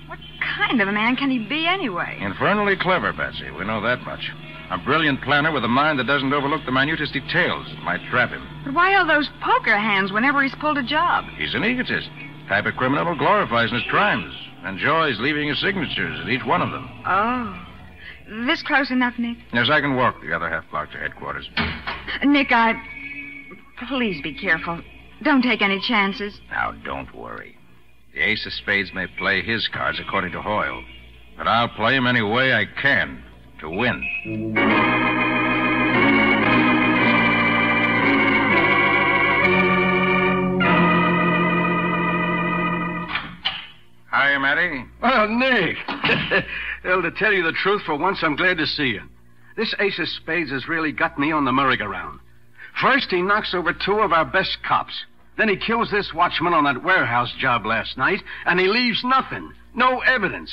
What kind of a man can he be anyway? Infernally clever, Patsy. We know that much. A brilliant planner with a mind that doesn't overlook the minutest details that might trap him. But why all those poker hands whenever he's pulled a job? He's an egotist. Type of criminal who glorifies his crimes. Enjoys leaving his signatures at each one of them. Oh. This close enough, Nick? Yes, I can walk the other half block to headquarters. Nick, Please be careful. Don't take any chances. Now, don't worry. The Ace of Spades may play his cards according to Hoyle. But I'll play him any way I can to win. Hi, Matty. Oh, Nick. Well, to tell you the truth, for once, I'm glad to see you. This Ace of Spades has really got me on the merry-go-round. First, he knocks over 2 of our best cops. Then he kills this watchman on that warehouse job last night, and he leaves nothing. No evidence.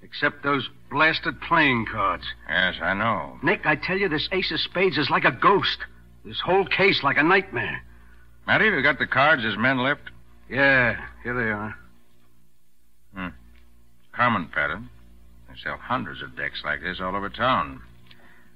Except those blasted playing cards. Yes, I know. Nick, I tell you, this Ace of Spades is like a ghost. This whole case like a nightmare. Matty, have you got the cards his men left? Yeah, here they are. Common pattern. They sell hundreds of decks like this all over town.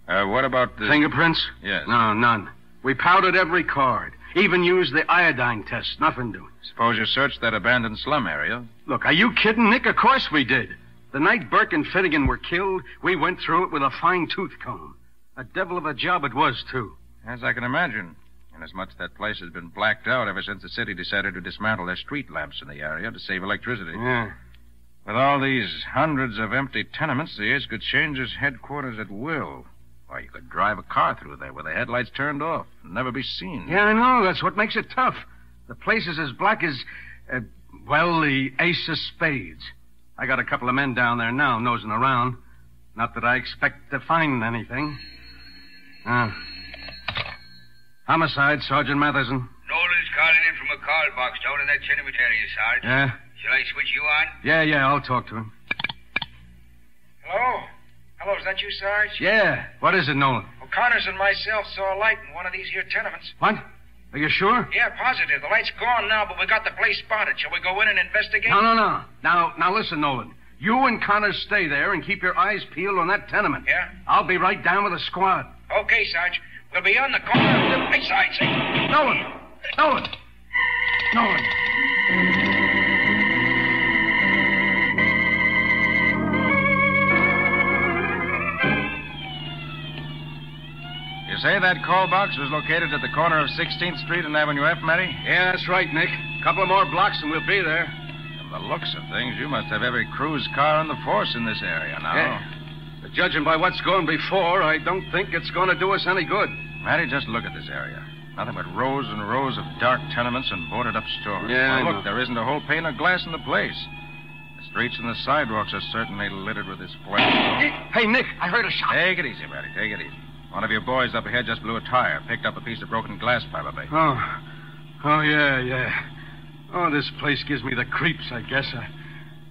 What about the... Fingerprints? Yes. No, none. We powdered every card. Even used the iodine test. Nothing doing. Suppose you searched that abandoned slum area. Look, are you kidding, Nick? Of course we did. The night Burke and Finnegan were killed, we went through it with a fine-tooth comb. A devil of a job it was, too. As I can imagine. Inasmuch that place has been blacked out ever since the city decided to dismantle their street lamps in the area to save electricity. Yeah. With all these hundreds of empty tenements, the Ace could change his headquarters at will. Why, you could drive a car through there with the headlights turned off and never be seen. Yeah, I know. That's what makes it tough. The place is as black as, the Ace of Spades. I got a couple of men down there now nosing around. Not that I expect to find anything. Homicide, Sergeant Matheson. Nolan's calling in from a call box down in that tenement area, Sarge. Yeah? Shall I switch you on? Yeah, I'll talk to him. Hello, is that you, Sarge? Yeah. What is it, Nolan? O'Connor's and myself saw a light in one of these here tenements. What? Are you sure? Yeah, positive. The light's gone now, but we got the place spotted. Shall we go in and investigate? No. Now listen, Nolan. You and Connor stay there and keep your eyes peeled on that tenement. Yeah? I'll be right down with the squad. Okay, Sarge. We'll be on the corner of the... Hey, Sarge, say... Nolan! You say that call box was located at the corner of 16th Street and Avenue F, Matty? Yeah, that's right, Nick. A couple of more blocks and we'll be there. From the looks of things, you must have every cruise car on the force in this area now. Yeah. But judging by what's gone before, I don't think it's going to do us any good. Matty, just look at this area. Nothing but rows and rows of dark tenements and boarded-up stores. Yeah, look, there isn't a whole pane of glass in the place. The streets and the sidewalks are certainly littered with this place. Hey, Nick, I heard a shot. Take it easy, Matty, take it easy. One of your boys up ahead just blew a tire, picked up a piece of broken glass, probably. Oh, yeah. Oh, this place gives me the creeps, I guess.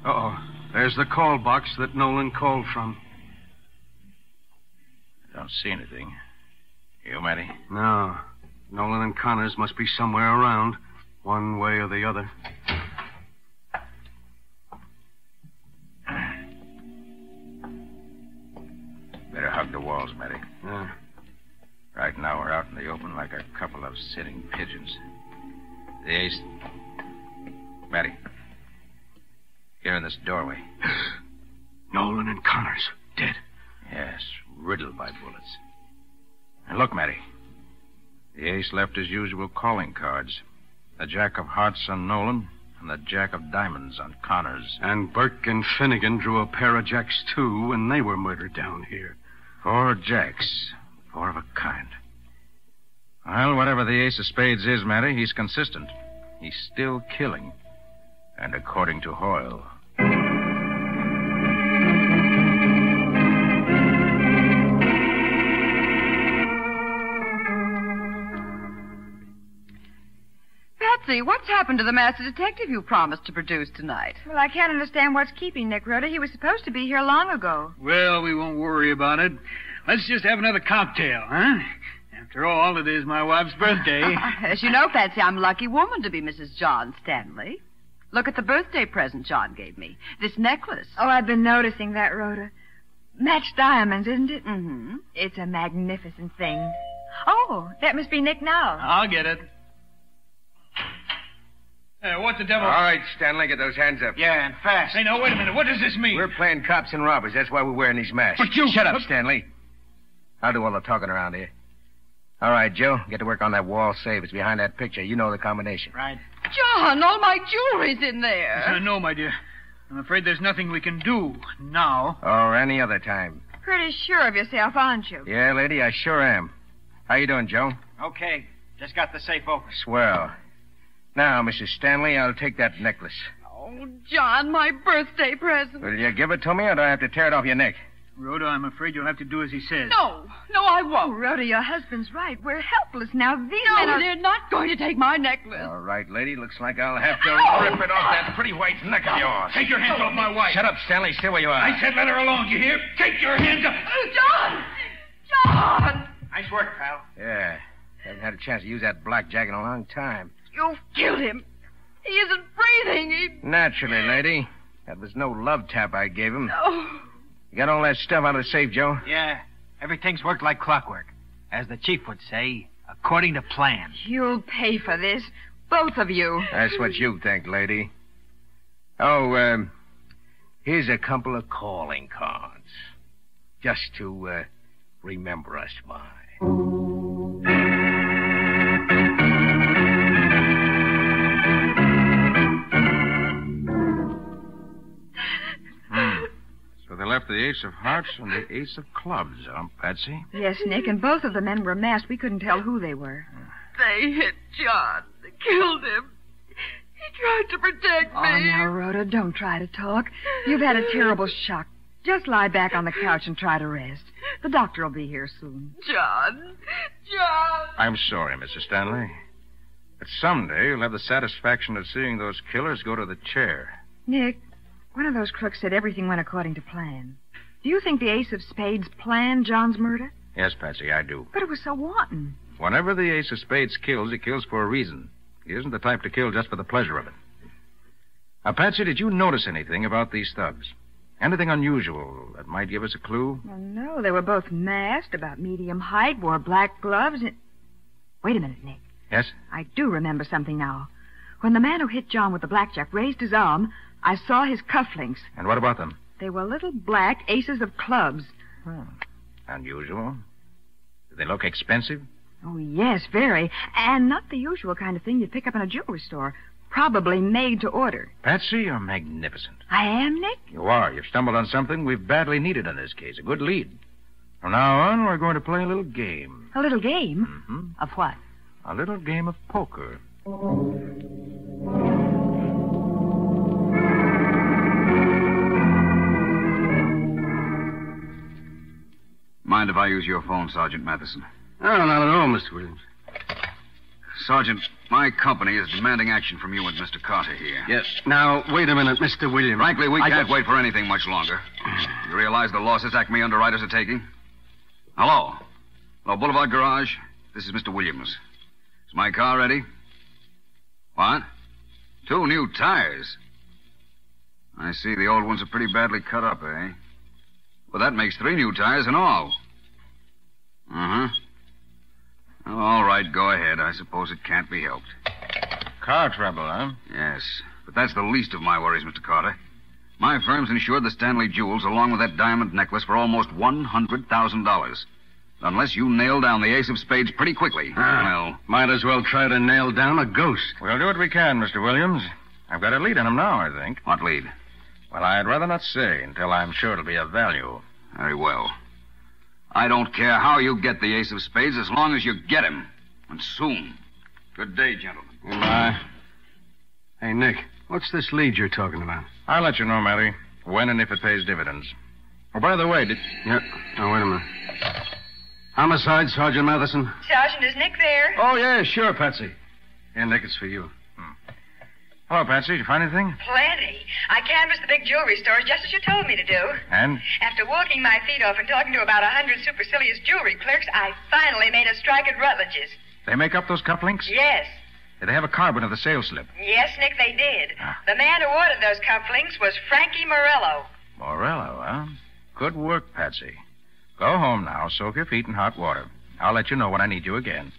Uh-oh. There's the call box that Nolan called from. don't see anything. You, Matty? No. Nolan and Connors must be somewhere around, one way or the other. Better hug the walls, Matty. Yeah. Right now we're out in the open like a couple of sitting pigeons. The ace... Matty. Here in this doorway. Nolan and Connors, dead. Yes, riddled by bullets. And look, Matty. The ace left his usual calling cards. The jack of hearts on Nolan and the jack of diamonds on Connors. And Burke and Finnegan drew a pair of jacks, too, when they were murdered down here. 4 jacks. 4 of a kind. Well, whatever the ace of spades is, Matty, he's consistent. He's still killing. And according to Hoyle. Patsy, what's happened to the master detective you promised to produce tonight? Well, I can't understand what's keeping Nick, Rhoda. He was supposed to be here long ago. Well, we won't worry about it. Let's just have another cocktail, huh? After all, it is my wife's birthday. As you know, Patsy, I'm a lucky woman to be Mrs. John Stanley. Look at the birthday present John gave me. This necklace. Oh, I've been noticing that, Rhoda. Matched diamonds, isn't it? Mm-hmm. It's a magnificent thing. Oh, that must be Nick now. I'll get it. What the devil? All right, Stanley, get those hands up. Yeah, and fast. Hey, now, wait a minute. What does this mean? We're playing cops and robbers. That's why we're wearing these masks. But you... Shut up, Stanley. I'll do all the talking around here. All right, Joe, get to work on that wall safe. It's behind that picture. You know the combination. Right. John, all my jewelry's in there. No, my dear. I'm afraid there's nothing we can do now. Or any other time. Pretty sure of yourself, aren't you? Yeah, lady, I sure am. How you doing, Joe? Okay. Just got the safe open. Swell. Now, Mrs. Stanley, I'll take that necklace. Oh, John, my birthday present. Will you give it to me, or do I have to tear it off your neck? Rhoda, I'm afraid you'll have to do as he says. No, I won't. Oh, Rhoda, your husband's right. We're helpless now. These men are... they're not going to take my necklace. All right, lady. Looks like I'll have to rip it off that pretty white neck of yours. Take your hands off my wife. Shut up, Stanley. Stay where you are. I said let her alone, you hear? Take your hands up. John! Nice work, pal. Yeah. Haven't had a chance to use that blackjack in a long time. You've killed him. He isn't breathing. Naturally, lady. That was no love tap I gave him. No. You got all that stuff out of the safe, Joe? Yeah. Everything's worked like clockwork. As the chief would say, according to plan. You'll pay for this. Both of you. That's what you think, lady. Oh, here's a couple of calling cards. Just to, remember us by. So they left the ace of hearts and the ace of clubs, huh, Patsy? Yes, Nick, and both of the men were masked. We couldn't tell who they were. They hit John. They killed him. He tried to protect me. Oh, now, Rhoda, don't try to talk. You've had a terrible shock. Just lie back on the couch and try to rest. The doctor will be here soon. John. I'm sorry, Mrs. Stanley. But someday you'll have the satisfaction of seeing those killers go to the chair. Nick, one of those crooks said everything went according to plan. Do you think the ace of spades planned John's murder? Yes, Patsy, I do. But it was so wanton. Whenever the ace of spades kills, he kills for a reason. He isn't the type to kill just for the pleasure of it. Now, Patsy, did you notice anything about these thugs? Anything unusual that might give us a clue? Well, no, they were both masked, about medium height, wore black gloves, and... Wait a minute, Nick. Yes? I do remember something now. When the man who hit John with the blackjack raised his arm, I saw his cufflinks. And what about them? They were little black aces of clubs. Unusual. Did they look expensive? Oh, yes, very. And not the usual kind of thing you'd pick up in a jewelry store. Probably made to order. Patsy, you're magnificent. I am, Nick? You are. You've stumbled on something we've badly needed in this case. A good lead. From now on, we're going to play a little game. A little game? Mm-hmm. Of what? A little game of poker. Mind if I use your phone, Sergeant Matheson? Oh, not at all, Mr. Williams. Sergeant, my company is demanding action from you and Mr. Carter here. Yes. Now, wait a minute, Mr. Williams. Frankly, we can't wait for anything much longer. You realize the losses Acme underwriters are taking? Hello. Hello, Boulevard Garage. This is Mr. Williams. Is my car ready? What? 2 new tires? I see the old ones are pretty badly cut up, eh? Well, that makes 3 new tires in all. Uh-huh. Well, all right, go ahead. I suppose it can't be helped. Car trouble, huh? Yes, but that's the least of my worries, Mr. Carter. My firm's insured the Stanley jewels along with that diamond necklace for almost $100,000. Unless you nail down the ace of spades pretty quickly. Well, might as well try to nail down a ghost. We'll do what we can, Mr. Williams. I've got a lead on him now, I think. What lead? Well, I'd rather not say until I'm sure it'll be of value. Very well. I don't care how you get the ace of spades as long as you get him. And soon. Good day, gentlemen. Goodbye. Hey, Nick, what's this lead you're talking about? I'll let you know, Matty, when and if it pays dividends. Oh, by the way, Yeah. Oh, wait a minute. Homicide, Sergeant Matheson. Sergeant, is Nick there? Oh, yeah, sure, Patsy. Yeah, Nick, it's for you. Hello, Patsy. Did you find anything? Plenty. I canvassed the big jewelry stores just as you told me to do. And? After walking my feet off and talking to about 100 supercilious jewelry clerks, I finally made a strike at Rutledge's. They make up those cufflinks? Yes. Did they have a carbon of the sales slip? Yes, Nick, they did. The man who ordered those cufflinks was Frankie Morello. Morello, huh? Good work, Patsy. Go home now. Soak your feet in hot water. I'll let you know when I need you again.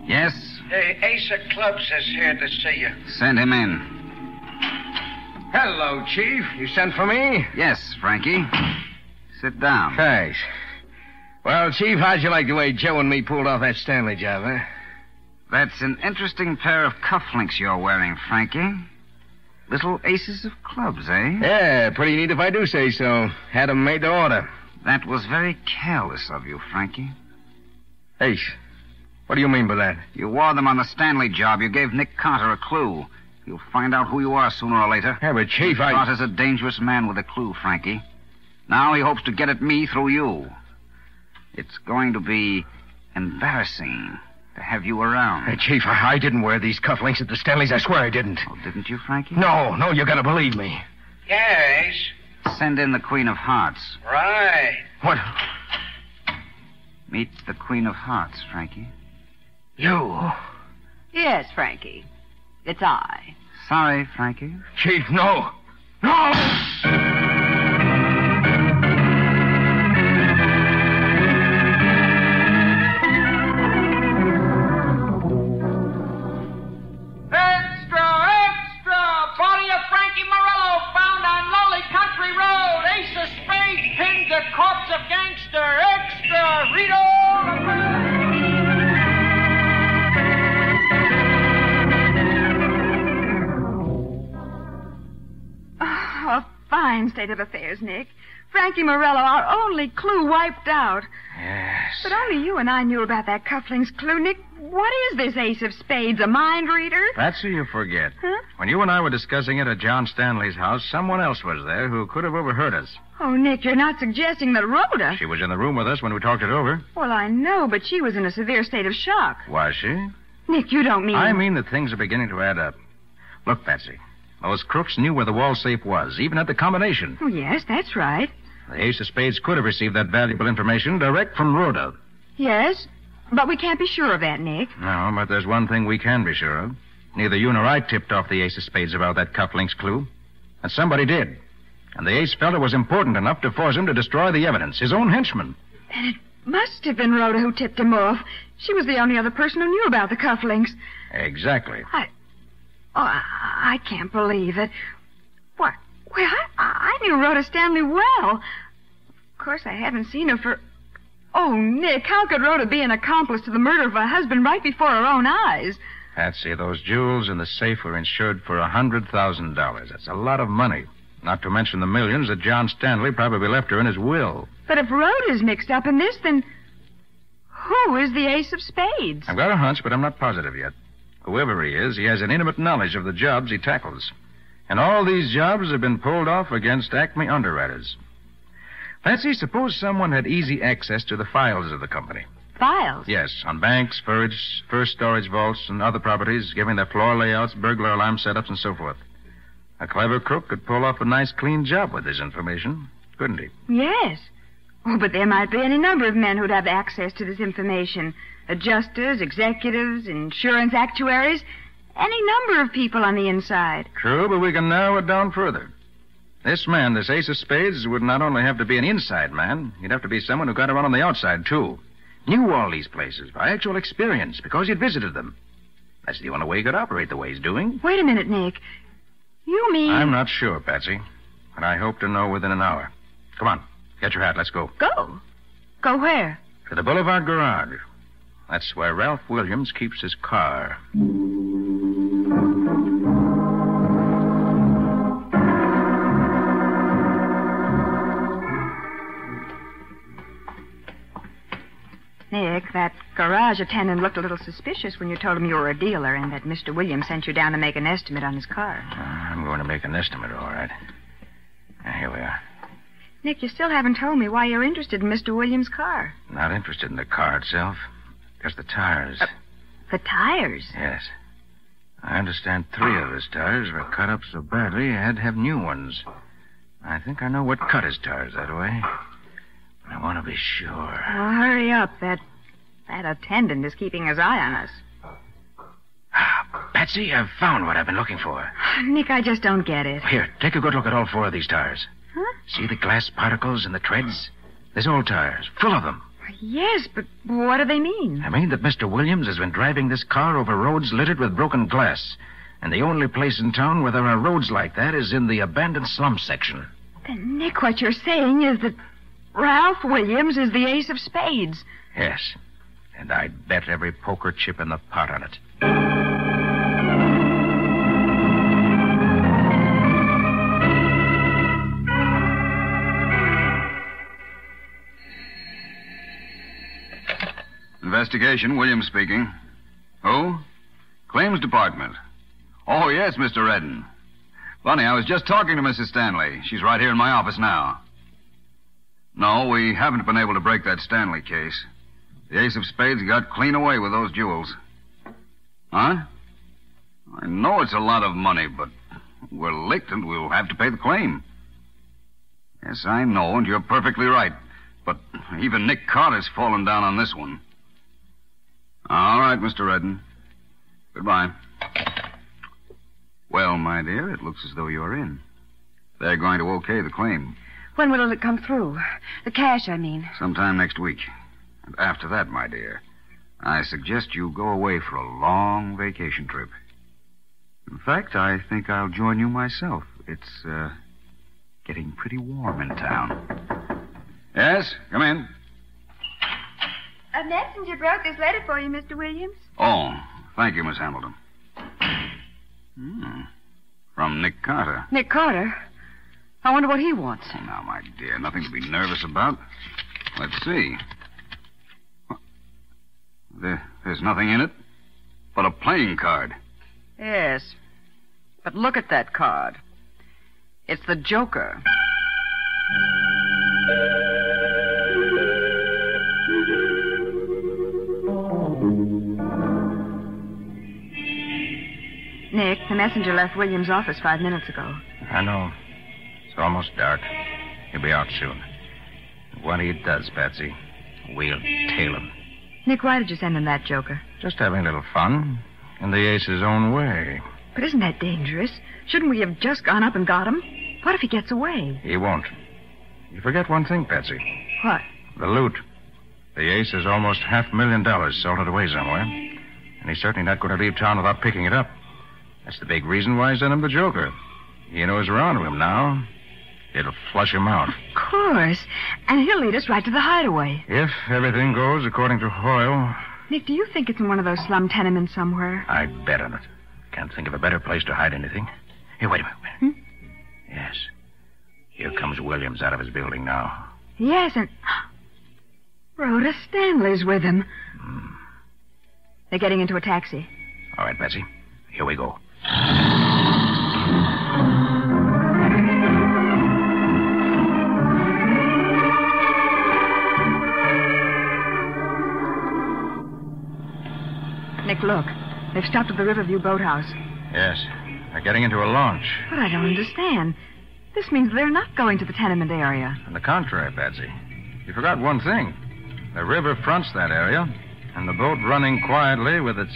Yes? The Ace of Clubs is here to see you. Send him in. Hello, Chief. You sent for me? Yes, Frankie. Sit down. Thanks. Well, Chief, how'd you like the way Joe and me pulled off that Stanley job, huh? That's an interesting pair of cufflinks you're wearing, Frankie. Little aces of clubs, eh? Yeah, pretty neat if I do say so. Had 'em made to order. That was very careless of you, Frankie. Ace, what do you mean by that? You wore them on the Stanley job. You gave Nick Carter a clue. You'll find out who you are sooner or later. Yeah, but Chief, Nick Carter's a dangerous man with a clue, Frankie. Now he hopes to get at me through you. It's going to be embarrassing to have you around. Hey, Chief, I didn't wear these cufflinks at the Stanleys. I swear I didn't. Oh, didn't you, Frankie? No, you gotta believe me. Yeah, Ace. Send in the Queen of Hearts. Right. What? Meet the Queen of Hearts, Frankie. You? Yes, Frankie. It's I. Sorry, Frankie. Chief, no. No! Corpse of gangster, extra, read A fine state of affairs, Nick. Frankie Morello, our only clue wiped out. Yes. But only you and I knew about that cufflinks clue, Nick. What is this ace of spades, a mind reader? Patsy, you forget. Huh? When you and I were discussing it at John Stanley's house, someone else was there who could have overheard us. Oh, Nick, you're not suggesting that Rhoda... She was in the room with us when we talked it over. Well, I know, but she was in a severe state of shock. Was she? Nick, you don't mean... I mean that things are beginning to add up. Look, Patsy, those crooks knew where the wall safe was, even at the combination. Oh, yes, that's right. The ace of spades could have received that valuable information direct from Rhoda. Yes, but we can't be sure of that, Nick. No, but there's one thing we can be sure of. Neither you nor I tipped off the ace of spades about that cufflinks clue. And somebody did. And the ace felt it was important enough to force him to destroy the evidence, his own henchman. Then it must have been Rhoda who tipped him off. She was the only other person who knew about the cufflinks. Exactly. I can't believe it. What? Well, I knew Rhoda Stanley well. Of course, I haven't seen her for... Oh, Nick, how could Rhoda be an accomplice to the murder of her husband right before her own eyes? Patsy, those jewels in the safe were insured for $100,000. That's a lot of money. Not to mention the millions that John Stanley probably left her in his will. But if Rhoda's mixed up in this, then who is the ace of spades? I've got a hunch, but I'm not positive yet. Whoever he is, he has an intimate knowledge of the jobs he tackles. And all these jobs have been pulled off against Acme underwriters. Patsy, suppose someone had easy access to the files of the company. Files? Yes, on banks, first storage vaults, and other properties, giving their floor layouts, burglar alarm setups, and so forth. A clever crook could pull off a nice, clean job with this information, couldn't he? Yes. Oh, but there might be any number of men who'd have access to this information. Adjusters, executives, insurance actuaries, any number of people on the inside. True, but we can narrow it down further. This man, this ace of spades, would not only have to be an inside man, he'd have to be someone who got around on the outside, too. Knew all these places by actual experience because he'd visited them. That's the only way he could operate the way he's doing. Wait a minute, Nick. You mean... I'm not sure, Patsy, but I hope to know within an hour. Come on, get your hat, let's go. Go? Go where? To the Boulevard Garage. That's where Ralph Williams keeps his car. Nick, that garage attendant looked a little suspicious when you told him you were a dealer and that Mr. Williams sent you down to make an estimate on his car. I'm going to make an estimate, all right. Here we are. Nick, you still haven't told me why you're interested in Mr. Williams' car. Not interested in the car itself. Just the tires. The tires? Yes. I understand 3 of his tires were cut up so badly I had to have new ones. I think I know what cut his tires that way. I want to be sure. Well, hurry up. That attendant is keeping his eye on us. Patsy, I've found what I've been looking for. Nick, I just don't get it. Here, take a good look at all 4 of these tires. Huh? See the glass particles in the treads? There's old tires, full of them. Yes, but what do they mean? I mean that Mr. Williams has been driving this car over roads littered with broken glass. And the only place in town where there are roads like that is in the abandoned slum section. Then, Nick, what you're saying is that Ralph Williams is the ace of spades. Yes. And I'd bet every poker chip in the pot on it. Investigation, Williams speaking. Who? Claims Department. Oh, yes, Mr. Redden. Funny, I was just talking to Mrs. Stanley. She's right here in my office now. No, we haven't been able to break that Stanley case. The ace of spades got clean away with those jewels. Huh? I know it's a lot of money, but we're licked and we'll have to pay the claim. Yes, I know, and you're perfectly right. But even Nick Carter's fallen down on this one. All right, Mr. Redden. Goodbye. Well, my dear, it looks as though you're in. They're going to okay the claim. When will it come through? The cash, I mean. Sometime next week. And after that, my dear, I suggest you go away for a long vacation trip. In fact, I think I'll join you myself. It's, getting pretty warm in town. Yes, come in. A messenger brought this letter for you, Mr. Williams. Oh, thank you, Miss Hamilton. From Nick Carter. Nick Carter? I wonder what he wants. Oh, now, my dear, nothing to be nervous about. Let's see. There's nothing in it but a playing card. Yes. But look at that card. It's the Joker. Nick, the messenger left Williams' office 5 minutes ago. I know. It's almost dark. He'll be out soon. When he does, Patsy, we'll tail him. Nick, why did you send him that Joker? Just having a little fun. In the ace's own way. But isn't that dangerous? Shouldn't we have just gone up and got him? What if he gets away? He won't. You forget one thing, Patsy. What? The loot. The ace has almost $500,000 salted away somewhere. And he's certainly not going to leave town without picking it up. That's the big reason why I sent him the Joker. He knows we're on to him now. It'll flush him out. Of course. And he'll lead us right to the hideaway. If everything goes according to Hoyle. Nick, do you think it's in one of those slum tenements somewhere? I'd bet on it. Can't think of a better place to hide anything. Here, wait a minute. Yes. Here comes Williams out of his building now. Yes, and Rhoda Stanley's with him. They're getting into a taxi. All right, Betsy. Here we go. Look, they've stopped at the Riverview boathouse. Yes. They're getting into a launch. But I don't understand. This means they're not going to the tenement area. On the contrary, Patsy. You forgot one thing. The river fronts that area, and the boat running quietly with its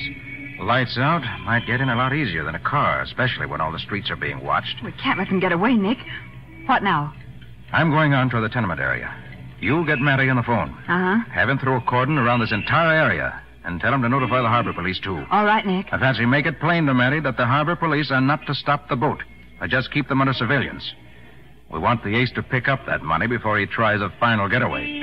lights out might get in a lot easier than a car, especially when all the streets are being watched. We can't let them get away, Nick. What now? I'm going on to the tenement area. You'll get Matty on the phone. Uh-huh. Have him throw a cordon around this entire area, and tell him to notify the harbor police, too. All right, Nick. Now, Patsy, make it plain to Matty that the harbor police are not to stop the boat. They just keep them under surveillance. We want the ace to pick up that money before he tries a final getaway.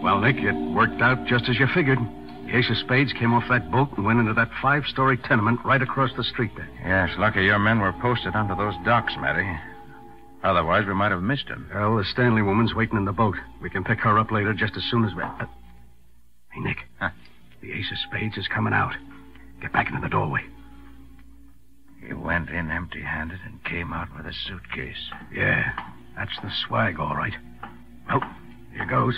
Well, Nick, it worked out just as you figured. The Ace of Spades came off that boat and went into that 5-story tenement right across the street there. Yes, lucky your men were posted onto those docks, Matty. Otherwise, we might have missed him. Well, the Stanley woman's waiting in the boat. We can pick her up later just as soon as we... Hey, Nick. Huh? The Ace of Spades is coming out. Get back into the doorway. He went in empty-handed and came out with a suitcase. Yeah, that's the swag, all right. Well, here goes.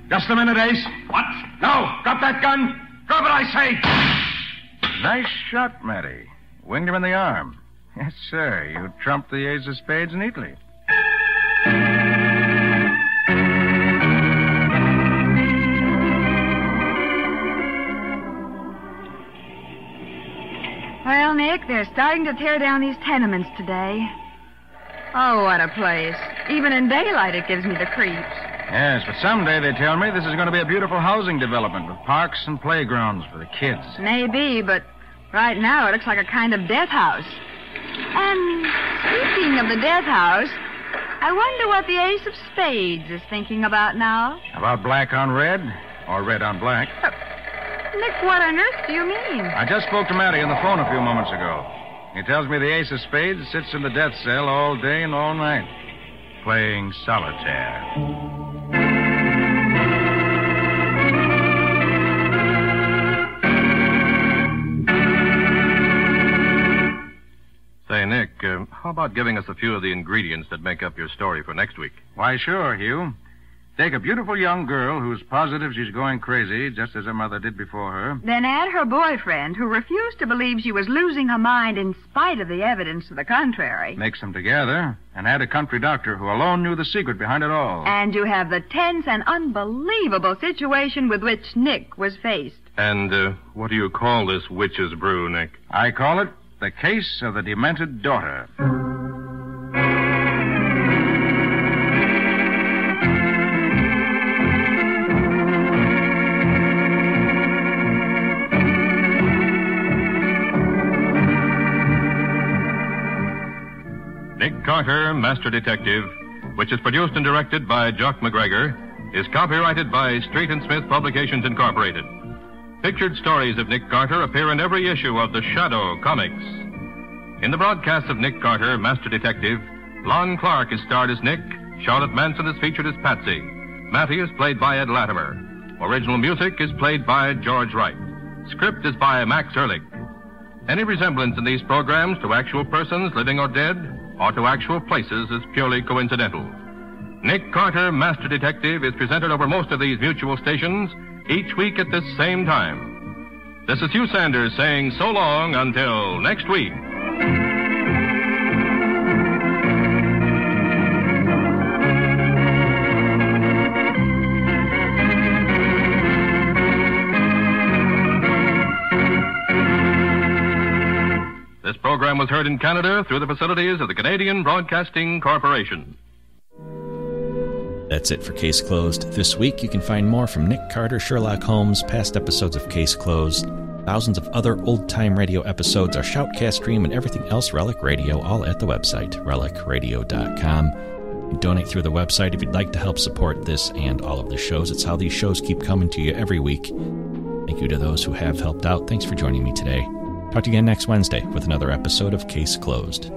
Just a minute, Ace. What? No! Drop that gun! Drop it, I say! Nice shot, Matty. Winged him in the arm. Yes, sir. You trumped the Ace of Spades neatly. Well, Nick, they're starting to tear down these tenements today. Oh, what a place. Even in daylight, it gives me the creeps. Yes, but someday, they tell me, this is going to be a beautiful housing development with parks and playgrounds for the kids. Maybe, but right now it looks like a kind of death house. And speaking of the death house, I wonder what the Ace of Spades is thinking about now. About black on red or red on black? Nick, what on earth do you mean? I just spoke to Matty on the phone a few moments ago. He tells me the Ace of Spades sits in the death cell all day and all night, playing solitaire. Say, Nick, how about giving us a few of the ingredients that make up your story for next week? Why, sure, Hugh. Take a beautiful young girl who's positive she's going crazy, just as her mother did before her. Then add her boyfriend, who refused to believe she was losing her mind in spite of the evidence to the contrary. Mix them together, and add a country doctor who alone knew the secret behind it all. And you have the tense and unbelievable situation with which Nick was faced. And what do you call this witch's brew, Nick? I call it The Case of the Demented Daughter. Nick Carter, Master Detective, which is produced and directed by Jock McGregor, is copyrighted by Street & Smith Publications, Incorporated. Pictured stories of Nick Carter appear in every issue of The Shadow comics. In the broadcast of Nick Carter, Master Detective, Lon Clark is starred as Nick, Charlotte Manson is featured as Patsy, Matty is played by Ed Latimer. Original music is played by George Wright. Script is by Max Ehrlich. Any resemblance in these programs to actual persons, living or dead, or to actual places is purely coincidental. Nick Carter, Master Detective, is presented over most of these mutual stations each week at this same time. This is Hugh Sanders saying so long until next week. This program was heard in Canada through the facilities of the Canadian Broadcasting Corporation. That's it for Case Closed. This week, you can find more from Nick Carter, Sherlock Holmes, past episodes of Case Closed, thousands of other old-time radio episodes, our Shoutcast stream, and everything else Relic Radio, all at the website, relicradio.com. You can donate through the website if you'd like to help support this and all of the shows. It's how these shows keep coming to you every week. Thank you to those who have helped out. Thanks for joining me today. Talk to you again next Wednesday with another episode of Case Closed.